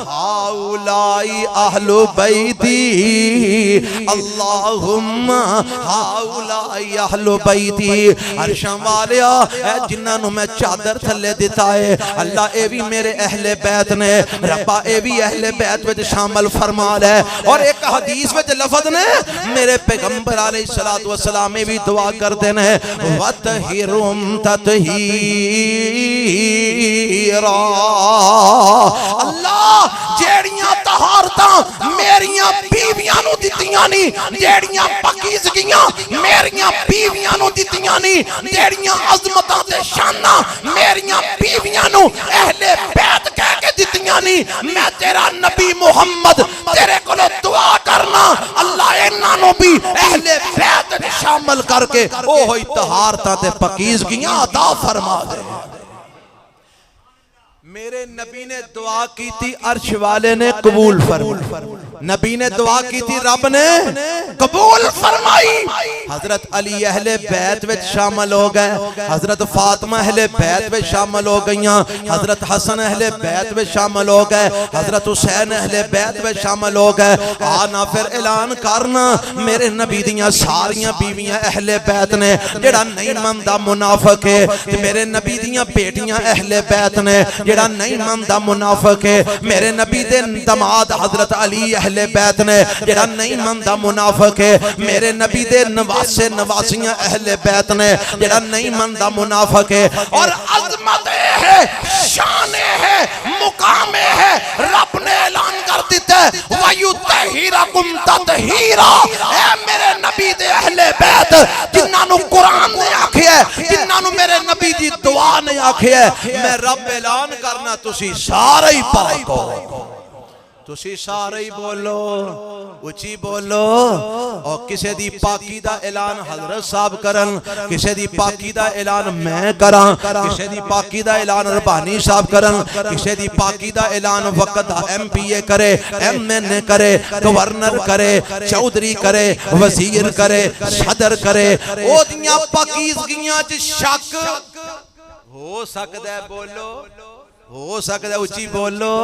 ہاؤلائی اہل بیتی اللہم ہاؤلائی اہل بیتی عرشاں والیا اے جنہاں نو میں چادر تھلے دیتا ہے اللہ اے بھی میرے اہل بیت نے ربا اے بھی اہل بیت وچ شامل فرما لے اور ایک حدیث وچ لفظ نے میرے پیغمبر علیہ الصلوۃ والسلام بھی دعا کرتے ہیں وَتَحِرُمْ تَتْحِيرًا اللہ جیڑیاں طہارتاں میریاں بیویاں نو دتیاں نہیں جیڑیاں پاکیزگیاں میریاں بیویاں نو دتیاں نہیں جیڑیاں عظمتاں تے شاناں میریاں بیویاں نو اہل بیت کہہ کے دتیاں نہیں میں تیرا نبی محمد تیرے کولو دعا کرنا اللہ انہاں نو بھی اہل بیت شامل کر کے او ہوئی طہارتاں تے پاکیزگیاں عطا فرما دے میرے نبی نے دعا کی تھی عرش والے نے قبول فرمائی نبی نے دعا کی تھی رب نے قبول فرمائی حضرت علی اہل بیت وچ شامل ہو گئے حضرت فاطمہ اہل بیت وچ شامل ہو گئیاں حضرت حسن اہل بیت وچ شامل ہو گئے حضرت حسین اہل بیت وچ شامل ہو گئے آنا پھر اعلان کرنا میرے نبی دیاں ساریاں بیویاں اہل بیت نے جڑا نہیں مندا منافق ہے میرے نبی دیاں بیٹیاں اہل بیت نے جڑا نہیں مندا منافق ہے میرے نبی دے داماد حضرت علی اہل بیت نے جڑا نہیں مندا منافق ہے میرے نبی دے نواسے نواسیاں اہل بیت نے جڑا نہیں مندا منافق ہے اور عظمت ہے شان ہے مقام ہے رب نے اعلان کر دیتا ہے وَيُطَهِّرَكُمْ تَطْهِيرًا اے میرے نبی دے اہل بیت جنہاں نو قرآن نے آکھیا ہے جنہاں نو میرے نبی دی دعا نے آکھیا ہے میں رب اعلان کرنا تسی سارے ہی پاک ہو تسی سارے ہی بولو اچھی بولو اور کسے دی پاکی دا اعلان حضرت صاحب کرن کسے دی پاکی دا اعلان میں کران کسے دی پاکی دا اعلان ربانی صاحب کرن کسے دی پاکی دا اعلان وقت ایم پی اے کرے ایم این اے کرے گورنر کرے چودھری کرے وزیر کرے صدر کرے او دیاں پاکیزگیاں چ شک ہو سکتا ہے بولو ہو سکتا ہے اچھی بولو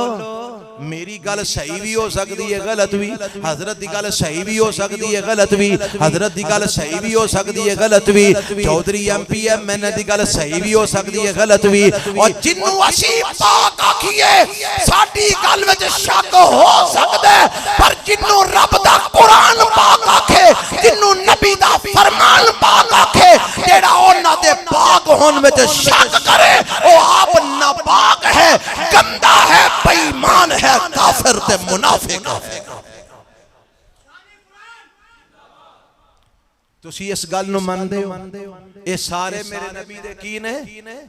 میری گل صحیح بھی ہو سکتی ہے غلط بھی حضرت دی گل صحیح بھی ہو سکتی ہے غلط بھی حضرت دی گل صحیح بھی ہو سکتی ہے غلط بھی چودھری ایم پی ایم میں نے دی گل صحیح بھی ہو سکتی ہے غلط بھی اور جنوں اسی پاک آکھیے ساڈی گل وچ شک ہو سکدا ہے پر جنوں رب دا قرآن پاک آکھے جنوں نبی دا فرمان پاک آکھے جیڑا انہاں دے پاک ہون وچ شک کرے او آپ ناپاک ہے گندا ہے بے ایمان ہے کافر تے منافق تسی اس گل نو مندے ہو اے سارے میرے نبی دے کی نے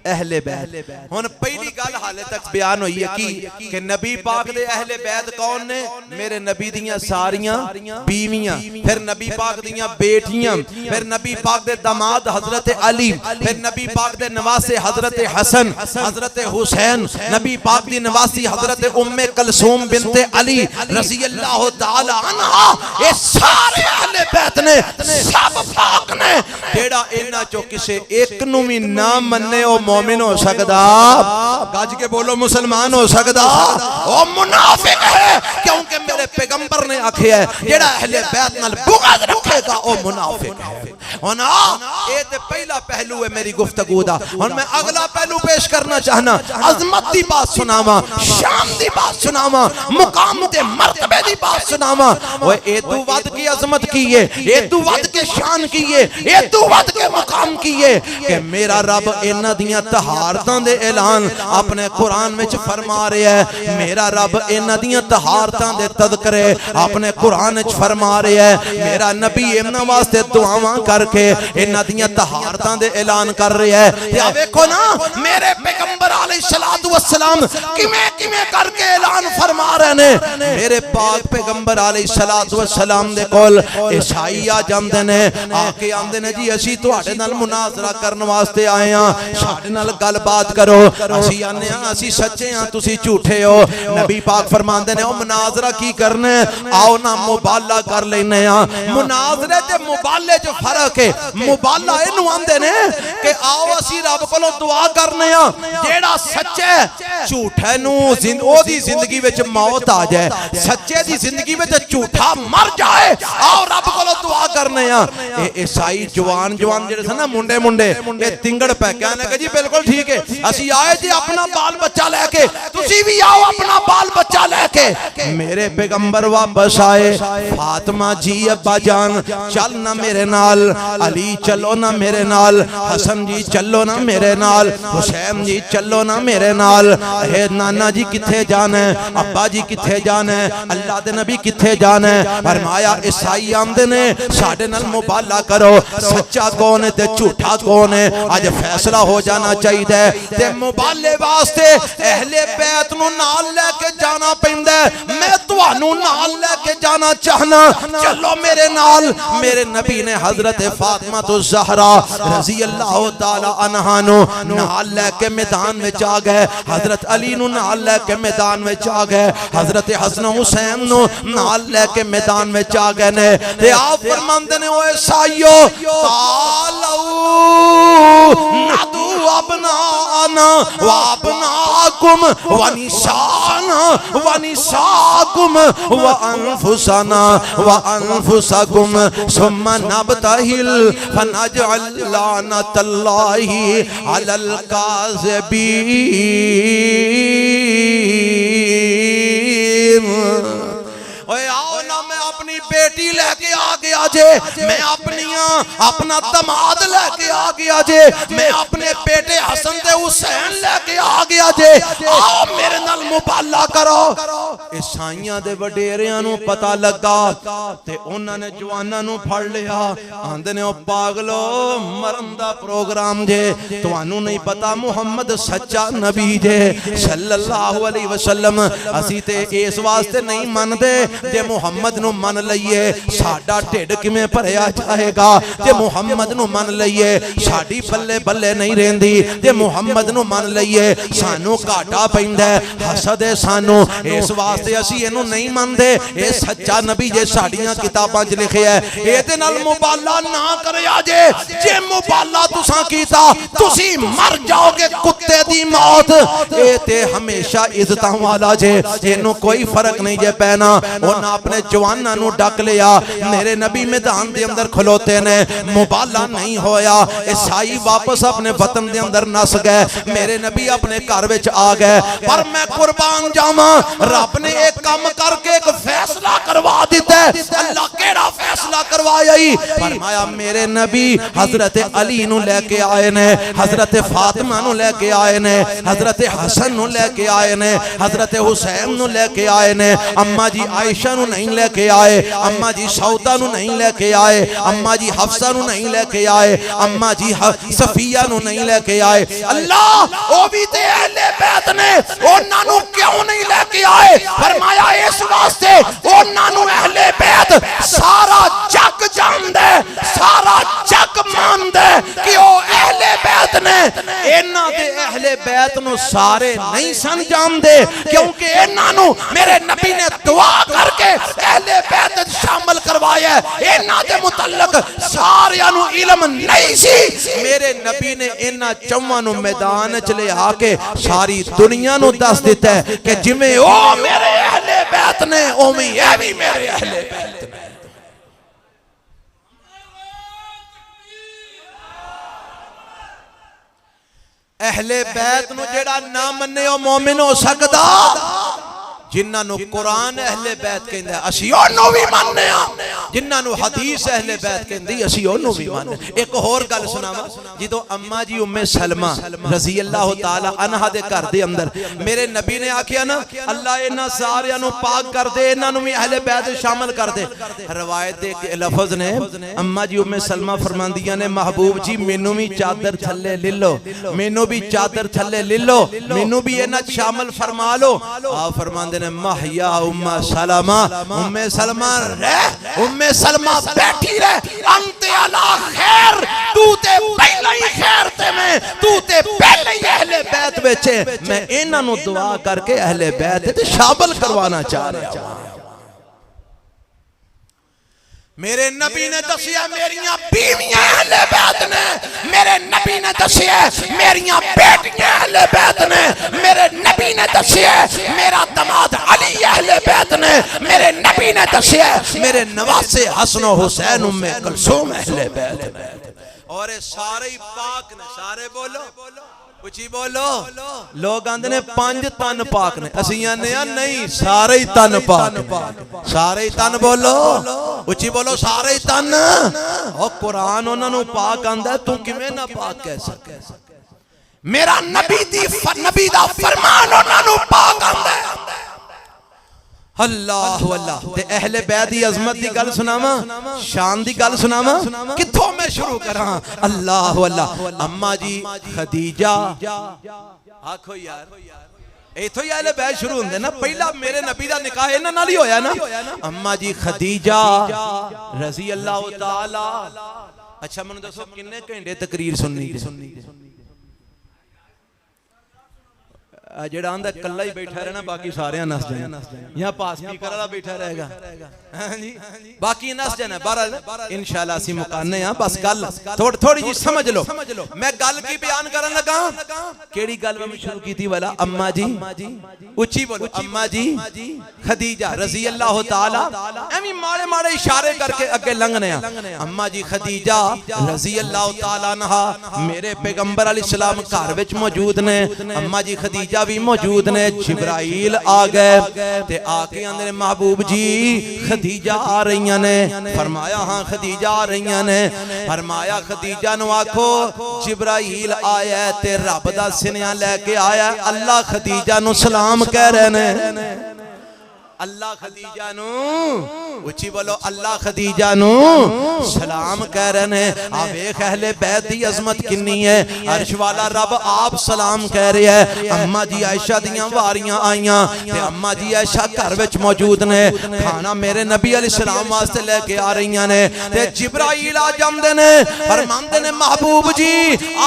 اہل بیت ہن پہلی گل حالے تک بیان ہوئی ہے کہ نبی پاک دے اہل بیت کون نے میرے نبی دیاں ساریاں بیویاں پھر نبی پاک دیاں بیٹیاں پھر نبی پاک دے داماد حضرت علی پھر نبی پاک دے نواسے حضرت حسن حضرت حسین نبی پاک دی نواسی حضرت ام کلثوم بنت علی رضی اللہ تعالی عنہا اے سارے اہل بیت نے سب پاک نے جیڑا انہاں چو کسے ایک نو بھی نہ مننے او مومن ہو سکدا گج کے بولو مسلمان ہو سکدا او منافق ہے کیونکہ میرے پیغمبر نے آکھیا ہے جیڑا اہل بیت نال بغض رکھے گا او منافق ہے ہونا اے تے پہلا پہلو ہے میری گفتگو دا ہن میں اگلا پہلو پیش کرنا چاہنا عظمت دی بات سناواں شان دی بات سناواں مقام تے مرتبے دی بات سناواں اوے اے تو ود کی عظمت کی ہے اے تو ود کے شان کیے اے تو ود کے مقام کیے کہ میرا رب انہاں دیاں طہارتاں دے اعلان اپنے قرآن وچ فرما رہا ہے میرا رب انہاں دیاں طہارتاں دے تذکرے اپنے قرآن وچ فرما رہا ہے میرا نبی انہاں واسطے دعاواں کر کے انہاں دیاں طہارتاں دے اعلان کر رہا ہے یا ویکھو نا میرے پیغمبر علیہ الصلوۃ والسلام کیویں کر کے اعلان فرما رہے نے میرے پاک پیغمبر علیہ الصلوۃ والسلام دے کول عیسائی آ جاندے نے آکے آندے نے جی اسی تواڈے نال مناظرہ کرن واسطے آئے ہاں ساڈے نال گل بات کرو اسی آنے ہاں اسی سچے ہاں تسی جھوٹے ہو نبی پاک فرماندے نے او مناظرہ کی کرنے آؤ نا مبالغہ کر لینے ہاں مناظرے تے مبالغے جو فرق ہے مبالغہ اینو آندے نے کہ آؤ اسی رب کولوں دعا کرنے ہاں جیڑا سچے جھوٹے نو او دی زندگی وچ موت آ جائے سچے دی زندگی وچ جھوٹا مر جائے آؤ رب کولوں دعا کرنے ہاں عیسائی جوان جڑے تھے نا منڈے اے تنگڑ پہ کہنے کہ جی بالکل ٹھیک ہے اسی آئے جی اپنا بال بچہ لے کے تسی بھی آؤ اپنا بال بچہ لے کے میرے پیغمبر واپس آئے فاطمہ جی ابا جان چل نہ میرے نال علی چلو نہ میرے نال حسن جی چلو نہ میرے نال حسین جی چلو نہ میرے نال اے نانا جی کتھے جانے ابا جی کتھے جانے اللہ دے نبی کتھے جانے فرمایا عیسائی آمدے نے ساڈے نال مبالغہ کرو سچا کون ہے تے جھوٹا کون ہے آج فیصلہ ہو جانا چاہیے تے مبالغے واسطے اہل بیت نو نال لے کے جانا پیندا ہے میں تانوں نال لے کے جانا چاہنا چلو میرے نال میرے نبی نے حضرت فاطمہ الزہرا رضی اللہ تعالی عنہا نو نال لے کے میدان وچ آ گئے حضرت علی نو نال لے کے میدان وچ آ گئے حضرت حسن حسین نو نال لے کے میدان وچ آ گئے نے تے آپ فرماندے نے اوے سائیو تعالو ندو ابنانا و ابناکم و نسانا و نساکم و انفسنا و انفسکم ثم نبتہل فنجعل لعنت اللہ علی الکاذبین اوے آؤ نا میں اپنی بیٹی لے کے آ گیا جے میں اپنا دماد لے کے آ گیا جے میں اپنے بیٹے حسن تے حسین لے کے آ گیا جے آؤ میرے نال مبالغہ کرو عیسائیاں دے وڈیریاں نو پتہ لگا تے انہاں نے جواناں نو پھڑ لیا آندے نے او پاگلو مرن دا پروگرام جے تانوں نہیں پتا محمد سچا نبی جے صلی اللہ علیہ وسلم اسی تے اس واسطے نہیں من دے تے محمد نو من لئیے ساڈا ٹھڈ ڈھڈ کیویں بھریا جائے گا جے محمد نو من لئیے ساڈی بلے بلے نہیں رہندی جے محمد نو من لئیے سانو گھاٹا پیندا ہے حسد ہے سانو اس واسطے اسی اینو نہیں مندے اے سچا نبی جے ساڈیاں کتاباں وچ لکھیا ہے اے دے نال مبالغہ نہ کریا جے مبالغہ تساں کیتا تسی مر جاؤ گے کتے دی موت اے تے ہمیشہ عزتاں والا جے اینو کوئی فرق نہیں جے پینا انہاں اپنے جواناں نو ڈک لیا میرے نبی میدان دے اندر کھلوتے نے مبالغہ نہیں ہویا عیسائی واپس اپنے وطن دے اندر نس گئے میرے نبی اپنے گھر وچ آ گئے پر میں قربان جاواں رب نے ایک کام کر کے ایک فیصلہ کروا دیتا ہے اللہ کیڑا فیصلہ کروایا ہی فرمایا میرے نبی حضرت علی نو لے کے آئے نے حضرت فاطمہ نو لے کے آئے نے حضرت حسن نو لے کے آئے نے حضرت حسین نو لے کے آئے نے اماں جی عائشہ نو نہیں لے کے آئے اماں جی سودا نو نہیں لے کے آئے اماں جی حفصہ نو نہیں لے کے آئے اماں جی صفیہ نو نہیں لے کے آئے اللہ او بھی تے اہل بیت نے انہاں نو کیوں نہیں لے کے آئے فرمایا اس واسطے انہاں نو اہل بیت سارا جگ جاندے سارا جگ ماندے کہ او اہل بیت نے انہاں دے اہل بیت نو سارے نہیں سن جاندے کیونکہ انہاں نو میرے نبی نے دعا کر کے اہل بیت شامل کروایا ہے انہاں دے متعلق ساریاں نو علم نہیں سی میرے نبی نے انہاں چواں نو میدان چ لے آ کے ساری دنیا نو دس دیتا ہے کہ جویں او میرے اہل بیت نے اوویں اے بھی میرے اہل بیت نے اہل بیت نو جڑا نہ منے او مومن ہو سکدا جنہاں نو قرآن اہل بیت کہندے اسی اونوں بھی ماننے ہاں جنہاں نو حدیث اہل بیت کہندی اسی اونوں بھی ماننے ایک اور گل سناواں جدوں اماں جی ام سلمہ رضی اللہ تعالی عنہا دے گھر دے اندر میرے نبی نے آکھیا نا اللہ انہاں ساریاں نو پاک کر دے انہاں نو بھی اہل بیت شامل کر دے روایت دے لفظ نے اماں جی ام سلمہ فرماندیاں نے محبوب جی مینوں بھی چادر تھلے لے لو مینوں بھی چادر تھلے لے لو مینوں بھی انہاں شامل فرما لو آپ فرماندے محیا ام سلمہ رہ ام سلمہ بیٹھی رہ انت علا خیر تو تے پہلے ہی خیر تے میں تو تے پہلے ہی اہل بیت بیچے میں انہاں نو دعا کر کے اہل بیت تے شامل کروانا چاہ رہا ہوں میرے نبی نے دسیا میریاں بیویاں اہل بیت نے میرے نبی نے دسیا میریاں بیٹیاں اہل بیت نے میرے نبی نے دسیا میرا داماد علی اہل بیت نے میرے نبی نے دسیا میرے نواسے حسن و حسین ام کلثوم اہل بیت نے اور سارے پاک نے سارے بولو اچھی بولو لوگ آندے نے 5 تن پاک نے اسیاں نے نہیں سارے ہی تن پاک سارے ہی تن بولو اچھی بولو سارے ہی تن اور قرآن انہاں نو پاک آندا ہے تو کیویں نہ پاک کہہ سکے میرا نبی دا فرمان انہاں نو پاک آندا ہے اللہ اللہ تے اہل بیت دی عظمت دی گل سناواں شان دی گل سناواں کتھوں میں شروع کراں اللہ اللہ اماں جی خدیجہ آکھو یار ایتھوں ہی اہل بیت شروع ہوندے نا پہلا میرے نبی دا نکاح انہاں نال ہی ہویا نا اماں جی خدیجہ رضی اللہ تعالی اچھا منو دسو کنے گھنٹے تقریر سننی جڑا آندا کلا ہی بیٹھا رہنا باقی سارے نس جانا یہاں پاس سپیکر والا بیٹھا رہے گا باقی نس جانا بہرحال انشاءاللہ اسی مکانے ہاں بس گل تھوڑی جی سمجھ لو میں گل کی بیان کرن لگا کیڑی گل میں شروع کی تھی والا اماں جی اچھی بولو اماں جی خدیجہ رضی اللہ تعالی ایویں ماڑے ماڑے اشارے کر کے اگے لنگنے ہیں اماں جی خدیجہ رضی اللہ تعالی عنہا میرے پیغمبر علیہ السلام گھر وچ موجود نے اماں جی خدیجہ بھی موجود نے جبرائیل آ گئے تے آ کے اندر محبوب جی خدیجہ آ رہی نے فرمایا ہاں خدیجہ آ رہی نے فرمایا خدیجہ نو آکھو جبرائیل آیا تے رب دا سنیا لے کے آیا اللہ خدیجہ نو سلام کہہ رہے نے اللہ خدیجہ نو اچھی بولو اللہ خدیجہ نو سلام کہہ رہے ہیں. آپ ایک اہل بیت دی عظمت کنی ہے. عرش والا رب آپ سلام کہہ رہے ہیں. اماں جی عائشہ دیاں واریاں آئیاں تے اماں جی عائشہ گھر وچ موجود نے. کھانا میرے نبی علیہ السلام واسطے لے کے آ رہی نے تے جبرائیل آ جاندے نے فرماندے نے محبوب جی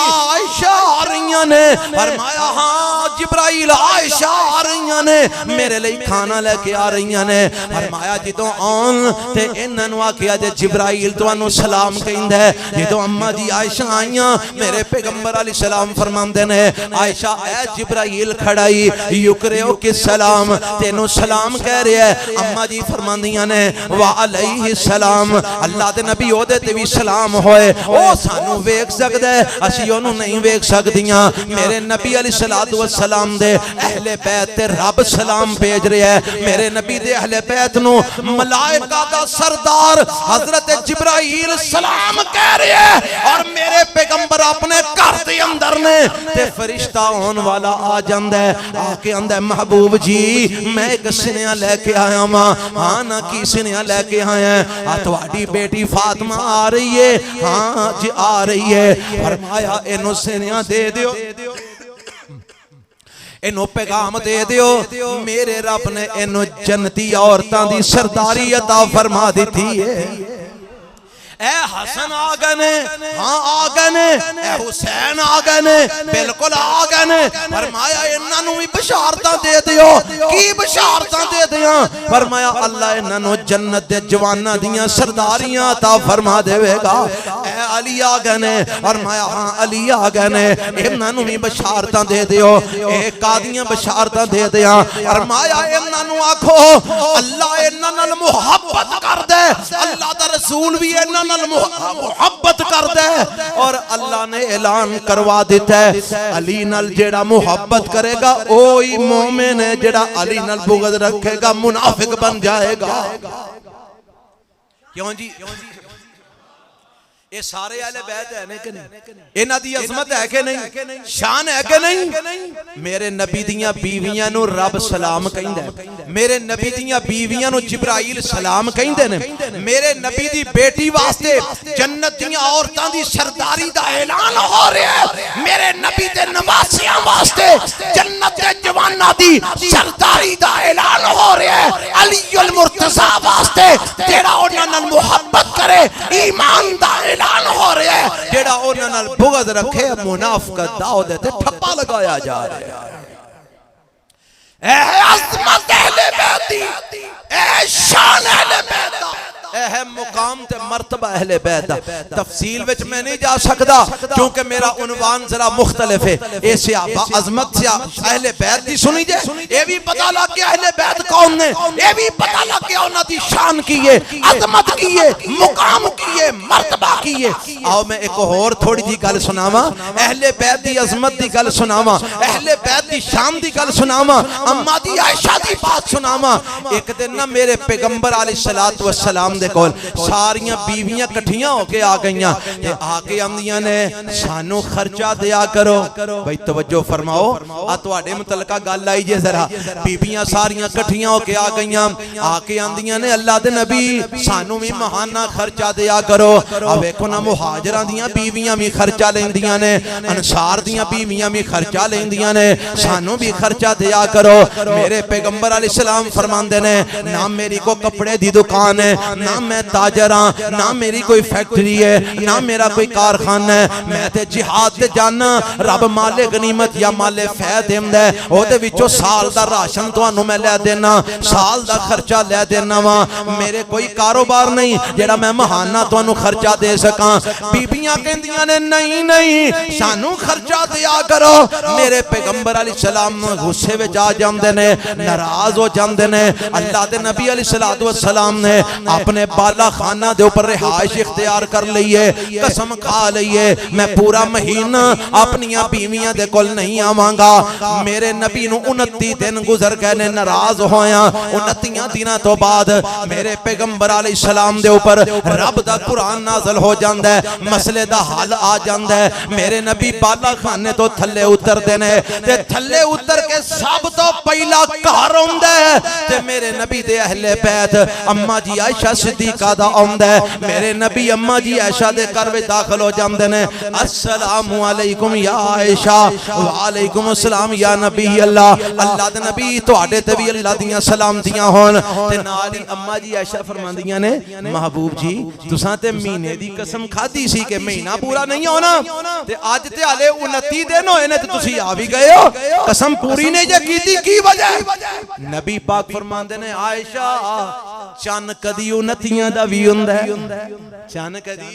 عائشہ آ رہی نے. فرمایا ہاں جبرائیل عائشہ آ رہی نے میرے لئی کھانا لے کے آ رہی نے. فرمایا جدوں آن تے انہاں نوں آکھیا جے جبرائیل تانوں سلام کہندا ہے. جدوں اماں جی عائشہ آئیاں میرے پیغمبر علیہ السلام فرماندے نے عائشہ اے جبرائیل کھڑائی یکرہو کہ سلام تینوں سلام کہہ رہے ہے. اماں جی فرماندیاں نے وعلیہ السلام اللہ دے نبی او دے تے وی سلام ہوئے. او سانوں ویکھ سکدا ہے اسی اونوں نہیں ویکھ سکدیاں. میرے نبی علیہ السلام دے اہل بیت تے رب سلام بھیج رہے ہے. میرے نبی دے اہل بیت نو ملائکہ دا سردار حضرت جبرائیل سلام کہہ رہے ہے اور میرے پیغمبر اپنے گھر دے اندر نے تے فرشتہ ہون والا آ جاندا ہے. آ کے آندا ہے محبوب جی میں ایک سنیا لے کے آیا ہاں. ہاں نا کی سنیا لے کے آیا ہے تہاڈی بیٹی فاطمہ آ رہی ہے. ہاں جی آ رہی ہے. فرمایا اینو سنیا دے دیو اینو پیغام دے دیو میرے رب نے اینو جنتی عورتاں دی سرداری عطا فرما دیتی ہے. اے حسن آ گئے نے ہاں آ گئے نے اے حسین آ گئے نے بالکل آ گئے نے. فرمایا انہاں نوں بھی بشارتاں دے دیو. کی بشارتاں دے دیاں؟ فرمایا اللہ انہاں نوں جنت دے جواناں دیاں سرداریاں عطا فرما دے گا. اے علی آ گئے نے. فرمایا ہاں علی آ گئے نے انہاں نوں بھی بشارتاں دے دیو. اے قادیاں بشارتاں دے دیاں. فرمایا انہاں نوں آکھو اللہ انہاں نال محبت کر دے. اللہ دا رسول بھی انہاں محبت کر دے اور اللہ نے اعلان کروا دیتا ہے علی نال جیڑا محبت کرے گا اوہی مومن ہے. جیڑا علی نال بغض رکھے گا منافق بن جائے گا. کیوں جی یہ سارے اہل بیت ہے کہ نہیں؟ انہاں دی عظمت ہے کہ نہیں؟ شان ہے کہ نہیں؟ میرے نبی دیاں بیویاں نو رب سلام کہندا ہے. میرے نبی دیاں بیویاں نو جبرائیل سلام کہندے نے. میرے نبی دی بیٹی واسطے جنت دیاں عورتاں دی سرداری دا اعلان ہو رہا ہے. میرے نبی دے نواسیاں واسطے جنت دے جواناں دی سرداری دا اعلان ہو رہا ہے. علی المرتضی واسطے جیڑا انہاں نال محبت کرے ایمان دا اعلان ہو رہا ہے. جیڑا انہاں نال بغض رکھے منافقت دا دے تے ٹھپا لگایا جا رہا ہے. اے عظمت اہل بیت دی اے شان اہل بیت دا اے مقام تے مرتبہ اہل بیت دا. تفصیل وچ میں نہیں جا سکدا کیونکہ میرا عنوان ذرا مختلف ہے. اے صحابہ عظمت سے اہل بیت دی سنی جے اے بھی پتہ لگ گیا اہل بیت کون نے. اے بھی پتہ لگ گیا انہاں دی شان کی ہے عظمت کی ہے مقام کی ہے مرتبہ کی ہے. آؤ میں ایک اور تھوڑی جی گل سناواں. اہل بیت دی عظمت دی گل سناواں. اہل بیت دی شان دی گل سناواں. اماں دی عائشہ دی بات سناواں. ایک دن نا میرے پیغمبر علیہ السلام دے کول ساریاں بیویاں کٹھیاں ہو کے آ گئیاں تے آ کے آندیاں نے سانو خرچہ دیا کرو. بھئی توجہ فرماؤ آ تواڈے متعلقہ گل آئی جے ذرا. بیویاں ساریاں کٹھیاں ہو کے آ گئیاں آ کے آندیاں نے اللہ دے نبی سانو بھی ماہانہ خرچہ دیا کرو. آ ویکھو نا مہاجراں دیاں بیویاں بھی خرچہ لیندیاں نے انصار دیاں بیویاں بھی خرچہ لیندیاں نے سانو بھی خرچہ دیا کرو. میرے پیغمبر علیہ السلام فرماندے نے نہ میری کو کپڑے دی دکان ہے نہ میں تاجر ہاں نہ میری کوئی فیکٹری ہے نہ میرا کوئی کارخانہ ہے. میں تے جہاد تے جانا رب مال غنیمت یا مال فیض دیندا ہے او دے وچوں سال دا راشن تانوں میں لے دینا سال دا خرچہ لے دینا وا. میرے کوئی کاروبار نہیں جڑا میں ماہانہ تانوں خرچہ دے سکاں. بیبییاں کہندیاں نے نہیں نہیں سانوں خرچہ دیا کرو. میرے پیغمبر علیہ السلام غصے وچ آ جاندے نے ناراض ہو جاندے نے. اللہ دے نبی علیہ السلام نے اپنے بالا خانہ دے اوپر رہائش اختیار کر لئیے. قسم کھا لئیے میں پورا مہینہ اپنیاں بیویاں دے کول نہیں آواں گا. میرے نبی نو 29 دن گزر گئے نے ناراض ہویاں. 29 دناں تو بعد میرے پیغمبر علیہ السلام دے اوپر رب دا قرآن نازل ہو جاندا ہے. مسئلے دا حل آ جاندا ہے. میرے نبی بالا خانے تو تھلے اتر دینے تے تھلے اتر کے سب تو تو پہلا گھر آوندا ہے تے میرے نبی دے اہل بیت اما جی عائشہ صدیقہ دا آوندا ہے میرے نبی اما جی عائشہ دے گھر وچ داخل ہو جاندے نے السلام علیکم یا عائشہ وعلیکم السلام یا نبی اللہ اللہ دے نبی تواڈے تے وی اللہ دیاں سلامتیاں ہون تے نال ہی اما جی عائشہ فرماندیاں نے محبوب جی تساں تے مہینے دی قسم کھادی سی کہ مہینہ پورا نہیں ہونا تے اج تے ہلے 29 دن ہوئے نے تے تسی آ وی گئے ہو قسم پوری نہیں جے کیتی کی وجہ نبی پاک فرماندے نے عائشہ چن کدی 29 دا وی ہوندا ہے چن کدی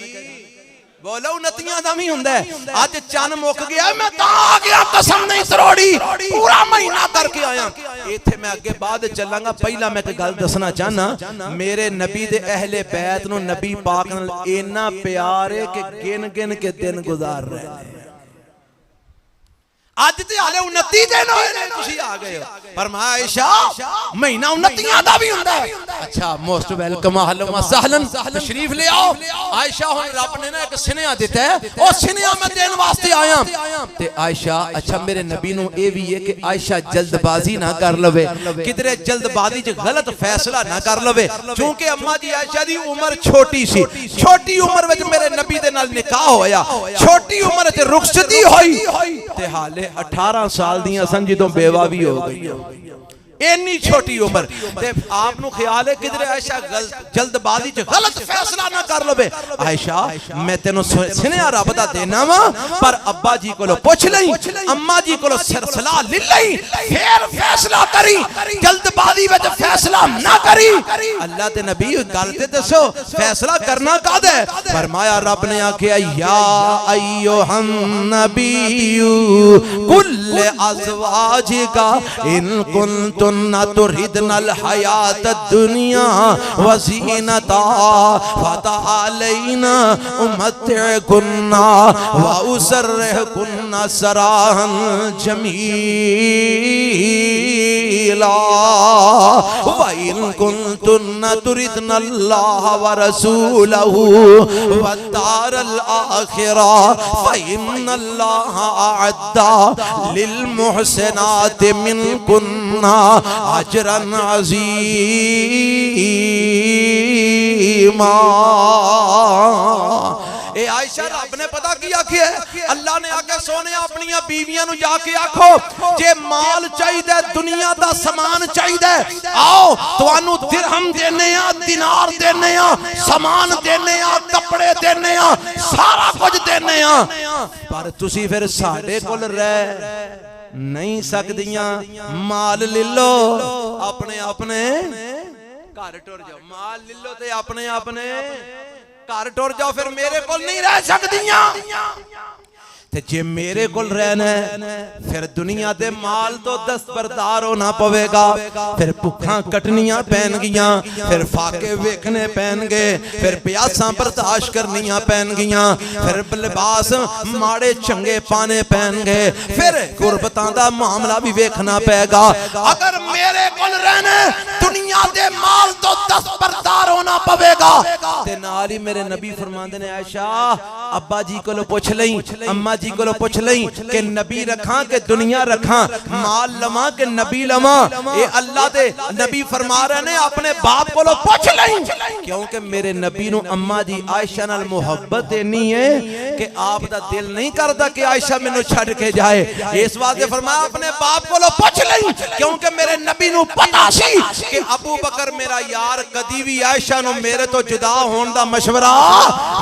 بولو 29 دا وی ہوندا ہے اج چن مک گیا میں تا آ گیا قسم نہیں تروڑی پورا مہینہ کر کے آیا ایتھے میں اگے بعد چلاں گا پہلا میں ایک گل دسنا چاہنا میرے نبی دے اہل بیت نو نبی پاک نال اینا پیار ہے کہ گن گن کے دن گزار رہے ہیں آج تے آلے 29 دن ہوئے نے تسی آ گئے ہو فرمایا عائشہ مہینہ 29 دا بھی ہوندا ہے اچھا موسٹ ویلکم اہلا و سہلا تشریف لے آؤ عائشہ ہن رب نے نا ایک سنیا دیتا ہے او سنیا میں دین واسطے آیا تے عائشہ اچھا میرے نبی نو اے وی ہے کہ عائشہ جلد بازی نہ کر لوے کدھر جلد بازی وچ غلط فیصلہ نہ کر لوے کیونکہ اما جی عائشہ دی عمر چھوٹی سی چھوٹی عمر وچ میرے نبی دے نال نکاح ہویا چھوٹی عمر وچ رخصتی ہوئی تے حالے 18 سال دیاں سن جدوں بیوہ بھی ہو گئی اینی چھوٹی عمر تے آپ نو خیال ہے کدھر عائشہ جلد بازی چ غلط فیصلہ نہ کر لوے عائشہ میں تینوں سنیا رب دا دینا وا پر ابا جی کولو پوچھ لئی اما جی کولو صلاح لے لئی پھر فیصلہ کری جلد بازی وچ فیصلہ نہ کری اللہ تے نبی گل تے دسو فیصلہ کرنا کد ہے فرمایا رب نے آکھیا یا ایھا النبی کل ازواجک ان کنتم تردن الحیات الدنیا وزینتا فتعالینا امتعکن واسرحکن سراحا جمیلا وَإِن كُنتُنَّ تُرِدْنَ اللَّهَ وَرَسُولَهُ وَالدَّارَ الْآخِرَةَ فَإِنَّ اللَّهَ أَعَدَّ لِلْمُحْسِنَاتِ مِنكُنَّ اجرن عظیما اے عائشہ رب نے پتا کیا ہے اللہ نے آگے سونے اپنی بیویاں نو جا کے آکھو جے مال چاہیے دنیا دا سامان چاہیے آؤ توانو درہم دینے دینار دینے سامان دینے کپڑے دینے سارا کچھ دینے پر تسی پھر ساڈے کول رہ نہیں سکدیاں مال لے لو اپنے گھر ٹر جاؤ مال لے لو تے اپنے گھر ٹر جاؤ پھر میرے کول نہیں رہ سکدیاں تے جے میرے کول رہنا ہے پھر دنیا دے مال تو دستبردار ہونا پوے گا پھر بھکھاں کٹنیاں پین گیاں پھر فاقے ویکھنے پین گے پھر پیاساں برداشت کرنیاں پین گیاں پھر لباس ماڑے چنگے پانے پین گے پھر غربتاں دا معاملہ بھی ویکھنا پے گا اگر میرے کول رہنا دنیا دے مال تو دستبردار ہونا پوے گا تے نال ہی میرے نبی فرماندے نے عائشہ ابا جی کولو پوچھ لئی اما جی کو پوچھ لیں کہ نبی رکھاں کہ دنیا رکھاں مال لواں کہ نبی لواں اے اللہ دے نبی فرما رہے نے اپنے باپ کو پوچھ لیں کیونکہ میرے نبی نو اما جی عائشہ نال محبت دینی ہے کہ آپ دا دل نہیں کرتا کہ عائشہ میں نو چھڑ کے جائے اس واسطے فرمایا اپنے باپ کو پوچھ لیں کیونکہ میرے نبی نو پتا سی کہ ابو بکر میرا یار کدی بھی عائشہ نو میرے تو جدا ہون دا مشورہ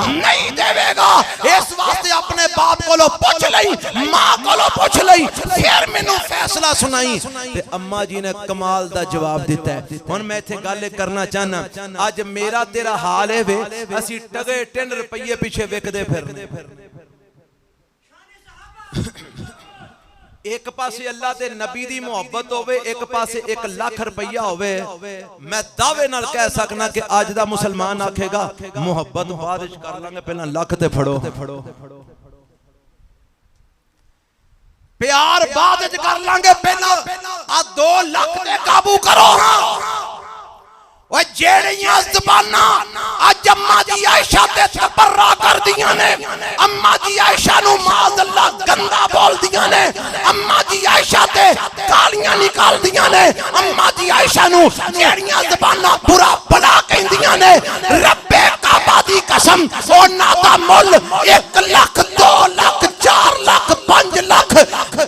نہیں دے گا اس واسطے اپنے باپ کو پوچھ لئی ماں کو پوچھ لئی پھر مینوں فیصلہ سنائی تے اما جی نے کمال دا جواب دیتا ہے ہن میں ایتھے گل کرنا چاہنا اج میرا تیرا حال ہے وے اسی ٹگے 10 روپے پیچھے وکدے پھرنے ایک پاسے اللہ دے نبی دی محبت ہوئے ایک پاسے 1 لاکھ روپیہ ہوئے میں دعوے نال کہہ سکنا کہ آج دا مسلمان آکھے گا محبت بعد کر لیں گے پہلا لاکھ تے پھڑو پیار بعد کر لیں گے پہلا 2 لاکھ تے قابو کرو وہ جیڑیاں زباناں اج اماں جی عائشہ تے تبرہ کر دیاں نے، اماں جی عائشہ نو معاذ اللہ گندا بول دیاں نے، اماں جی عائشہ تے گالیاں نکال دیاں نے، اماں جی عائشہ نو جیڑیاں زباناں برا بھلا کہندیاں نے، رب کعبہ دی قسم انہاں دا مول 1 لاکھ 2 لاکھ 4 لاکھ 5 لاکھ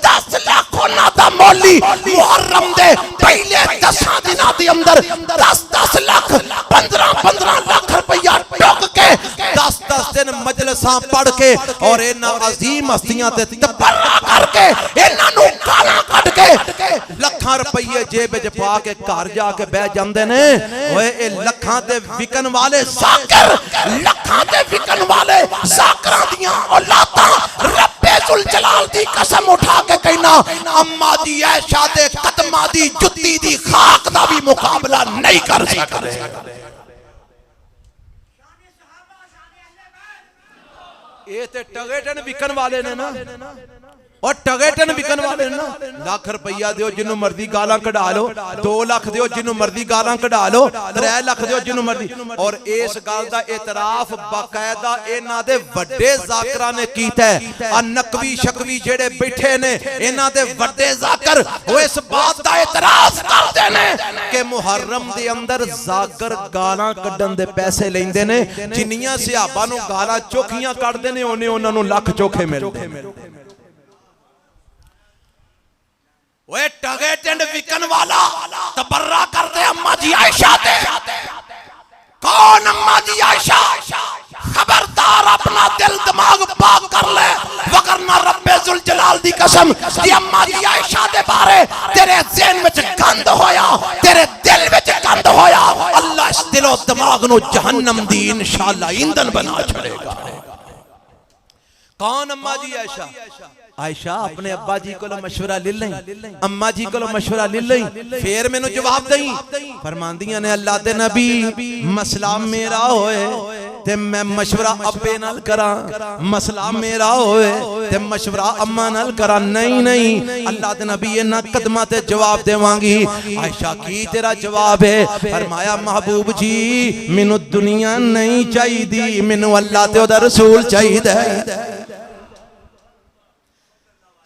10 لاکھ انہاں دا مولی محرم دے پہلے 10 دناں دے اندر 10 لاکھ 15 لاکھ روپیہ ٹوک کے 10 دن مجلساں پڑھ کے اور انہاں عظیم ہستیاں تے تبرہ کر کے انہاں نو گالاں کٹ کے لکھاں روپیے جیب وچ پا کے گھر جا کے بیٹھ جاندے نے۔ اوئے اے لکھاں تے وکن والے ذاکر، لکھاں تے وکن والے ذاکراں دیاں اولاداں رب ذوالجلال دی قسم اٹھا کے کہنا اماں دی عائشہ تے قدماں دی جُتی دی خاک دا بھی مقابلہ نہیں کر سکتے۔ یہ تے ٹگیٹن وکن والے نے نا، اور ٹگیٹن وکن والے نا، لاکھ روپیہ دیو جنوں مرضی گالاں کڈا لو، 2 لاکھ دیو جنوں مرضی گالاں کڈا لو، 3 لاکھ دیو جنوں مرضی، اور اس گل دا اعتراف باقاعدہ انہاں دے وڈے ذاکراں نے کیتا ہے۔ نقوی شکوی جڑے بیٹھے نے انہاں دے وڈے ذاکر وہ اس بات دا اعتراف کرتے نے کہ محرم دے اندر ذاکر گالاں کڈن دے پیسے لیندے نے، جنیاں صحابہ نو گالاں چوکھیاں کڈدے نے انہاں نو لاکھ چوکھے ملدے نے۔ وہ ٹگے ٹنڈ وکن والا تبرہ کرتے اماں جی عائشہ تے، کون اماں جی عائشہ؟ خبردار اپنا دل دماغ پاک کر لے، وگرنہ رب ذوالجلال دی قسم دی اماں جی عائشہ دے بارے تیرے ذہن وچ گند ہویا، تیرے دل وچ گند ہویا، اللہ اس دل و دماغ نو جہنم دی انشاءاللہ ایندھن بنا چھڑے گا۔ کون اماں جی عائشہ؟ عائشہ اپنے ابا جی کو مشورہ لے لیں، اماں جی کو مشورہ لے لیں، پھر میں نے جواب دیں۔ فرماندیاں نے اللہ دے نبی مسئلہ میرا ہوئے تے میں مشورہ ابے نال کراں، مسئلہ میرا ہوئے تے مشورہ اماں نال کراں، نہیں اللہ دے نبی انہاں قدمہ تے جواب دے وانگی۔ عائشہ کی تیرا جواب ہے؟ فرمایا محبوب جی مینوں دنیا نہیں چاہی دی، مینوں اللہ تے دا رسول چاہی دے۔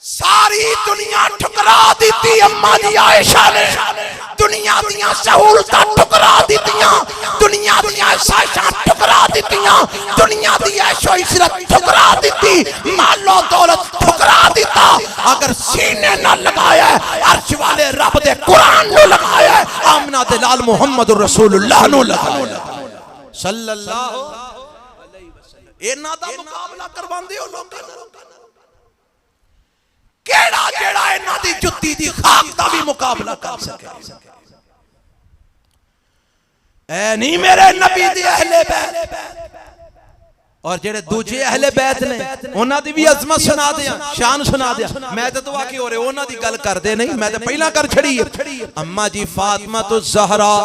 ساری دنیا ٹھکرا دیتی اماں جی عائشہ نے، دنیا دیاں سہولتاں ٹھکرا دیتیاں، دنیا دیاں آسائشاں ٹھکرا دیتیاں، دنیا دی عیش و عشرت ٹھکرا دیتی، مال و دولت ٹھکرا دیتا، اگر سینے نہ لگایا ہے عرش والے رب دے قرآن نو لگایا ہے، آمنہ دلال محمد رسول اللہ نو لگایا صلی اللہ علیہ وسلم۔ اینا دا مقابلہ کروان دیو لوگاں کیڑا جیڑا انہاں دی جُتی دی خاک دا بھی مقابلہ کر سکے۔ اے نہیں میرے نبی دی اہل بیت، اور جڑے دوجے اہل بیت نے انہاں دی بھی عظمت سنا دیا، شان سنا دیا۔ میں تے دعا کی ہو رہے انہاں دی گل کر دے نہیں، میں تے پہلا کر چھڑی ہے۔ اماں جی فاطمہ الزہرا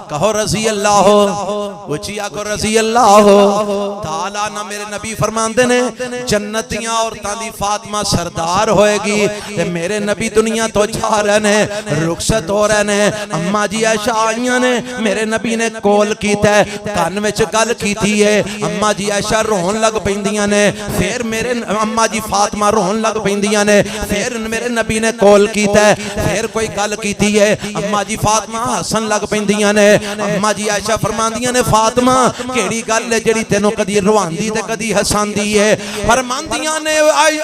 کہو رضی اللہ ہو، اچھیا کو رضی اللہ ہو تعالیٰ نہ، میرے نبی فرماندے نے جنتیاں عورتاں دی فاطمہ سردار ہوئے گی تے میرے نبی دنیا تو جا رہے نے، رخصت ہو رہے نے۔ اماں جی عائشہ آئیاں نے، میرے نبی نے کول کیتا ہے، کان وچ گل کیتی ہے، اماں جی عائشہ رون لگ پیندیاں نے، پھر میرے اماں جی فاطمہ رون لگ پیندیاں نے، پھر میرے نبی نے کول کیتا ہے، پھر کوئی گل کیتی ہے، اماں جی فاطمہ حسن لگ پیندیاں نے۔ اماں جی عائشہ فرماندیاں نے فاطمہ کیڑی گل ہے جڑی تینوں کدی رواندی تے کدی ہساندی ہے؟ فرماندیاں نے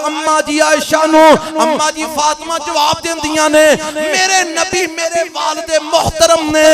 اماں جی عائشہ نو اماں جی فاطمہ جواب دیندیاں نے میرے نبی میرے والد محترم نے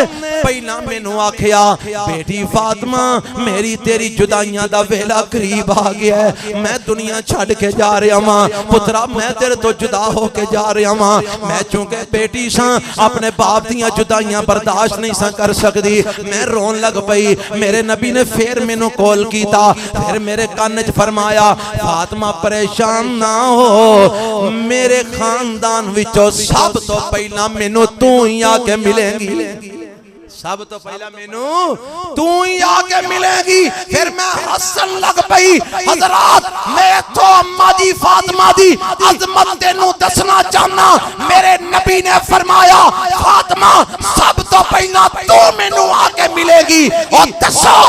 پہلا مینوں آکھیا بیٹی فاطمہ میری تیری جدائیاں دا ویلا قریب آ گیا ہے، میں دنیا چھڑ کے جا رہا ماں، پترا میں تیرے تو جدا ہو کے جا رہا ماں، میں چونکہ بیٹی ساں اپنے باپ دیاں جدائیاں برداشت نہیں ساں کر سکتی، میں رون لگ پئی۔ میرے نبی نے پھر مینوں کول کیتا، پھر میرے کان وچ فرمایا فاطمہ پریشان نہ ہو، میرے خاندان وچوں سب تو پہلا مینوں تو ہی آ کے ملیں گی۔ سب تو پہلا مینوں تو ہی آ کے ملے گی. پھر میں حسن لگ پئی حضرات میں تو اماں دی فاطمہ دی عظمت تینوں دسنا چاہنا. میرے نبی نے فرمایا فاطمہ سب تو پہلا تو مینوں آ کے ملے گی. اور دسو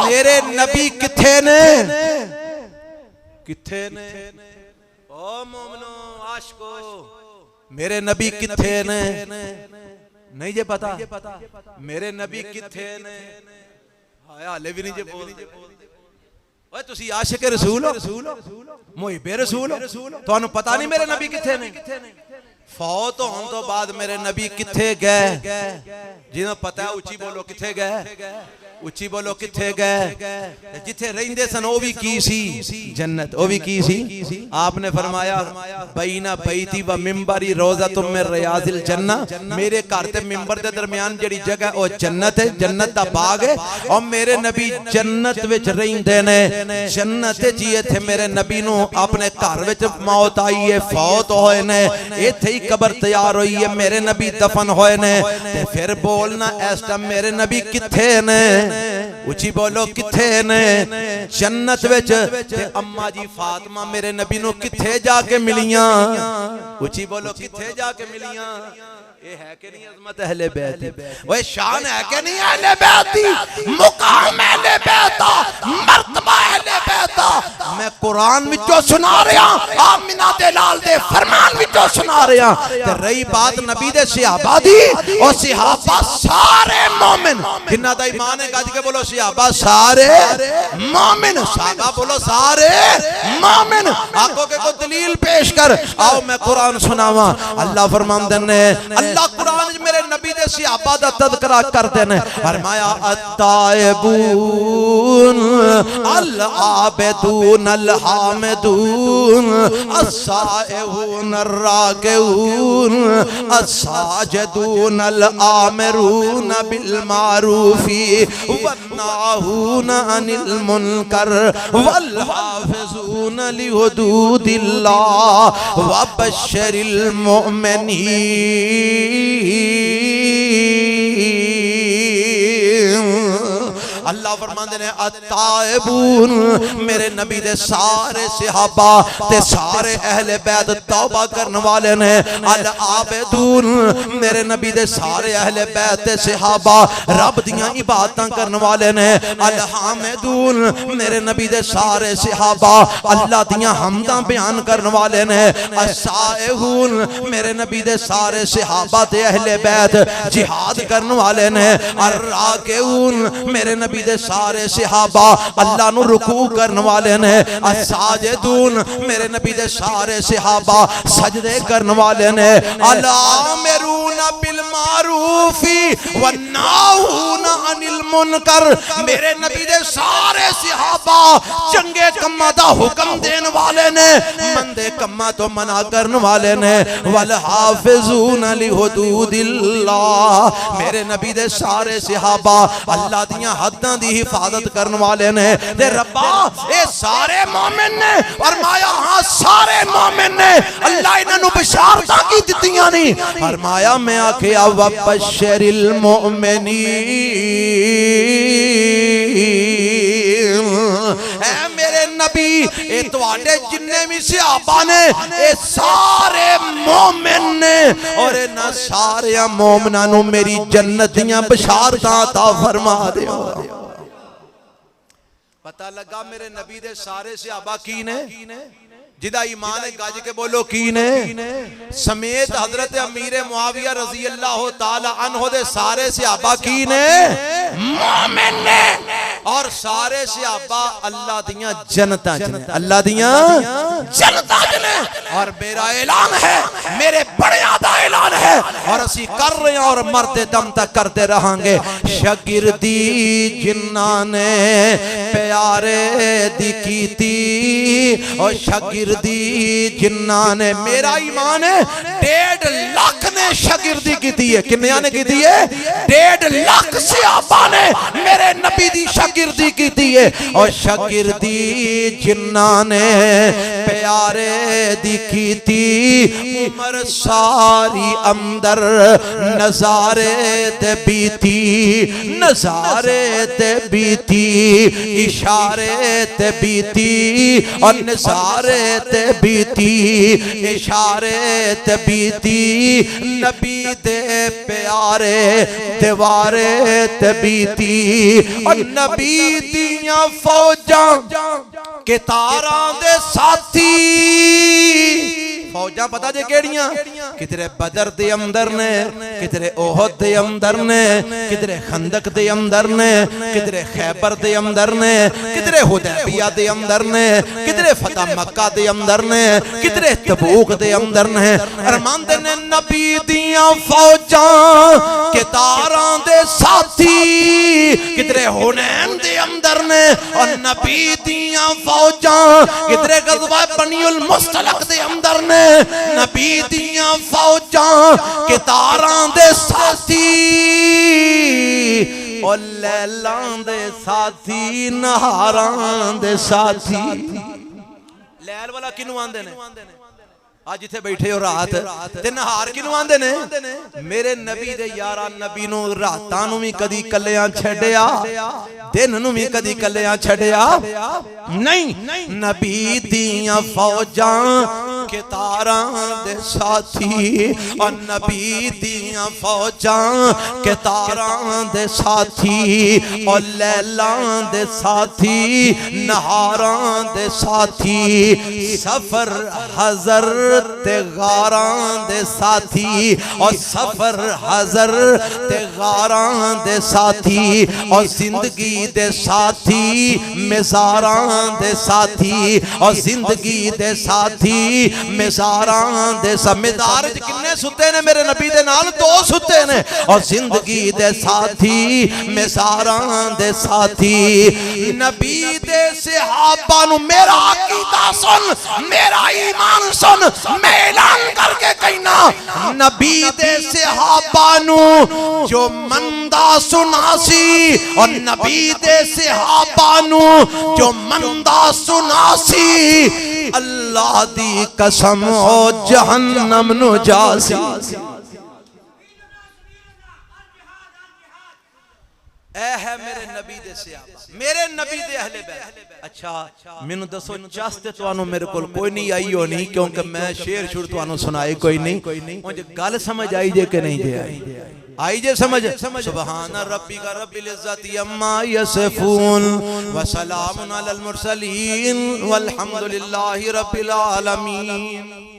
میرے نبی کتھے نے کتھے نے او مومنو عاشقو میرے نبی کتھے نے نہیں جے پتا میرے نبی کتھے نے آیا حالے بھی نہیں جے بول اوے تسی عاشق رسول ہو محب رسول ہو تانوں پتہ نہیں میرے نبی کتھے نے فوت ہون تو بعد میرے نبی کتھے گئے جنہوں پتہ ہے اچھی بولو کتھے گئے اچھی بولو کتھے گئے جتھے رہندے سن او بھی کی سی جنت او بھی کی سی. آپ نے فرمایا بینہ بیتی و ممبری روضۃ من ریاض الجنہ میرے گھر تے ممبر دے درمیان جڑی جگہ او جنت ہے جنت دا باغ ہے اور میرے نبی جنت وچ رہندے نے جنت جی تھے میرے نبی نو اپنے گھر وچ موت آئی ہے فوت ہوئے نے ایتھے ہی قبر تیار ہوئی ہے میرے نبی دفن ہوئے نے تے پھر بولنا اس ٹائم میرے نبی کتھے نے اچھی بولو کتھے نے جنت وچ تے اماں جی فاطمہ میرے نبی نو کتھے جا کے ملیاں اچھی بولو کتھے جا کے ملیاں. یہ ہے کہ نہیں عظمت اہل بیت دی وہ شان ہے کہ نہیں اہل بیت دی مقام اہل بیت دا مرتبہ اہل بیت دا. میں قرآن وچوں سنا رہا آمنہ دے لال دے فرمان وچوں سنا رہا. تے رہی بات نبی دے صحابہ دی اور صحابہ سارے مومن جنہ دا ایمان ہے گج کے بولو صحابہ سارے مومن صحابہ بولو سارے مومن. آنکھوں کے کو دلیل پیش کر آؤ میں قرآن سناواں. اللہ فرماندے نے اللہ قرآن میرے نبی دے صحابہ دا تذکرہ کرتے ہیں فرمایا التائبون العابدون الحامدون السائحون الراکعون الساجدون الآمرون بالمعروف والناہون عن المنکر والحافظون لحدود اللہ وبشر المؤمنین. اللہ فرماندے نے التائبون میرے نبی دے سارے صحابہ تے سارے اہل بیت توبہ کرنے والے نے. العابدون میرے نبی دے سارے اہل بیت تے صحابہ رب دیاں عبادتاں کرنے والے نے. الحامدون میرے نبی دے سارے صحابہ اللہ دیاں حمداں بیان کرنے والے نے. السائحون میرے نبی دے سارے صحابہ تے اہل بیت جہاد کرنے والے نے. الراکعون میرے نبی دے سارے صحابہ اللہ نو رکوع کرنے والے نے. الساجدون میرے نبی دے سارے صحابہ سجدے کرنے والے نے. الآمرون بالمعروف والناہون عن المنکر میرے نبی دے سارے صحابہ چنگے کماں دا حکم دین والے نے مندے کماں تو منع کرنے والے نے. والحافظون لحدود اللہ میرے نبی دے سارے صحابہ اللہ دیاں حداں دی حفاظت کرنے والے نے. تے ربا اے سارے مومن نے فرمایا ہاں سارے مومن نے. اللہ انہاں نو بشارتاں کی دتیاں نہیں فرمایا میں آکھیا وبشر المؤمنین. اے میرے نبی اے تواڈے جننے بھی صحابہ نے اے سارے مومن نے اور انہاں سارے مومناں نو میری جنت دیاں بشارتاں عطا فرما دیو. پتہ لگا میرے نبی دے سارے صحابہ کی نے جدا ایمان گاج کے بولو کی نے سمیت حضرت امیر معاویہ رضی اللہ تعالی عنہ دے سارے صحابہ کی نے مومن نے اور سارے صحابہ اللہ دیاں جنتاں جنے اللہ دیاں جنتاں جنے. اور میرا اعلان ہے میرے بڑے آدھا اعلان ہے اور اسی کر رہے ہیں اور مرتے دم تک کرتے رہاں گے. شاگردی جنہاں نے پیارے دی کیتی اور شاگردی جنہاں نے میرا ایمان ہے 1.5 لاکھ نے شاگردی کیتی ہے. کنیاں نے کیتی ہے 1.5 لاکھ صحابہ نے میرے نبی دی شاگردی کیتی ہے. اور شاگردی جنہاں نے پیارے دی تھی عمر ساری اندر نظارے تے بیتی نظارے تے بیتی اشارے تے بیتی اور نظارے تے بیتی اشارے تے بیتی نبی دے پیارے دیوارے تے بیتی اور نبی دیاں فوجاں کتاراں دے ساتھی فوجاں پتہ جے کیڑیاں کدھرے بدر دے اندر نے کدھرے احد دے اندر نے کدھرے خندق دے اندر نے کدھرے خیبر دے اندر نے کدھرے حدیبیہ دے اندر نے کدھرے فتح مکہ دے اندر نے کدھرے تبوک دے اندر نے ارمان دے نے نبی دیاں فوجاں کتاراں دے ساتھی کدھرے حنین دے اندر نے اور نبی دیاں فوجاں کدھرے غزوہ بنی المصطلق دے اندر نے نبی دیاں فوجاں کتاراں دے ساتھی اور لیلان دے ساتھی نہاراں دے ساتھی لیل والا کنو آندے نے آج جتھے بیٹھے ہو رات تے نہار کنو آندے نے میرے نبی دے یاران نبی نو راتانو بھی کدی کلیاں چھڑیا دن نو بھی کدی کلیاں چھڑیا نہیں نبی دیاں فوجاں کتاراں دے ساتھی اور نبی دیاں فوجاں کتاراں دے ساتھی اور لیلان دے ساتھی نہاراں دے ساتھی سفر حضر تے غاراں دے ساتھی اور سفر حضر تے غاراں دے ساتھی اور زندگی دے ساتھی مزاراں دے ساتھی اور زندگی دے ساتھی مزاراں دے مزار کنے ستے نے میرے نبی دے نال دو ستے نے اور زندگی دے ساتھی مزاراں دے ساتھی نبی دے صحابہ نو میرا عقیدہ سن میرا ایمان سن میں اعلان کر کے کہنا نبی دے صحابہ نو جو مندہ سناسی اور نبی دے صحابہ نو جو مندہ سناسی اللہ دی قسم ہو جہنم نو جاسی اے ہے میرے نبی دے صحابہ میرے نبی دے اہل بیت اچھا مینوں دسو چاستے توانوں میرے کول کوئی نہیں آئی ہو نہیں کیونکہ میں شعر شور توانوں سنائے کوئی نہیں مجھے گل سمجھ آئی جے کہ نہیں جے آئی جے سمجھ سبحان ربی کا رب العزت اما یصفون وسلام علی المرسلین والحمدللہ رب العالمین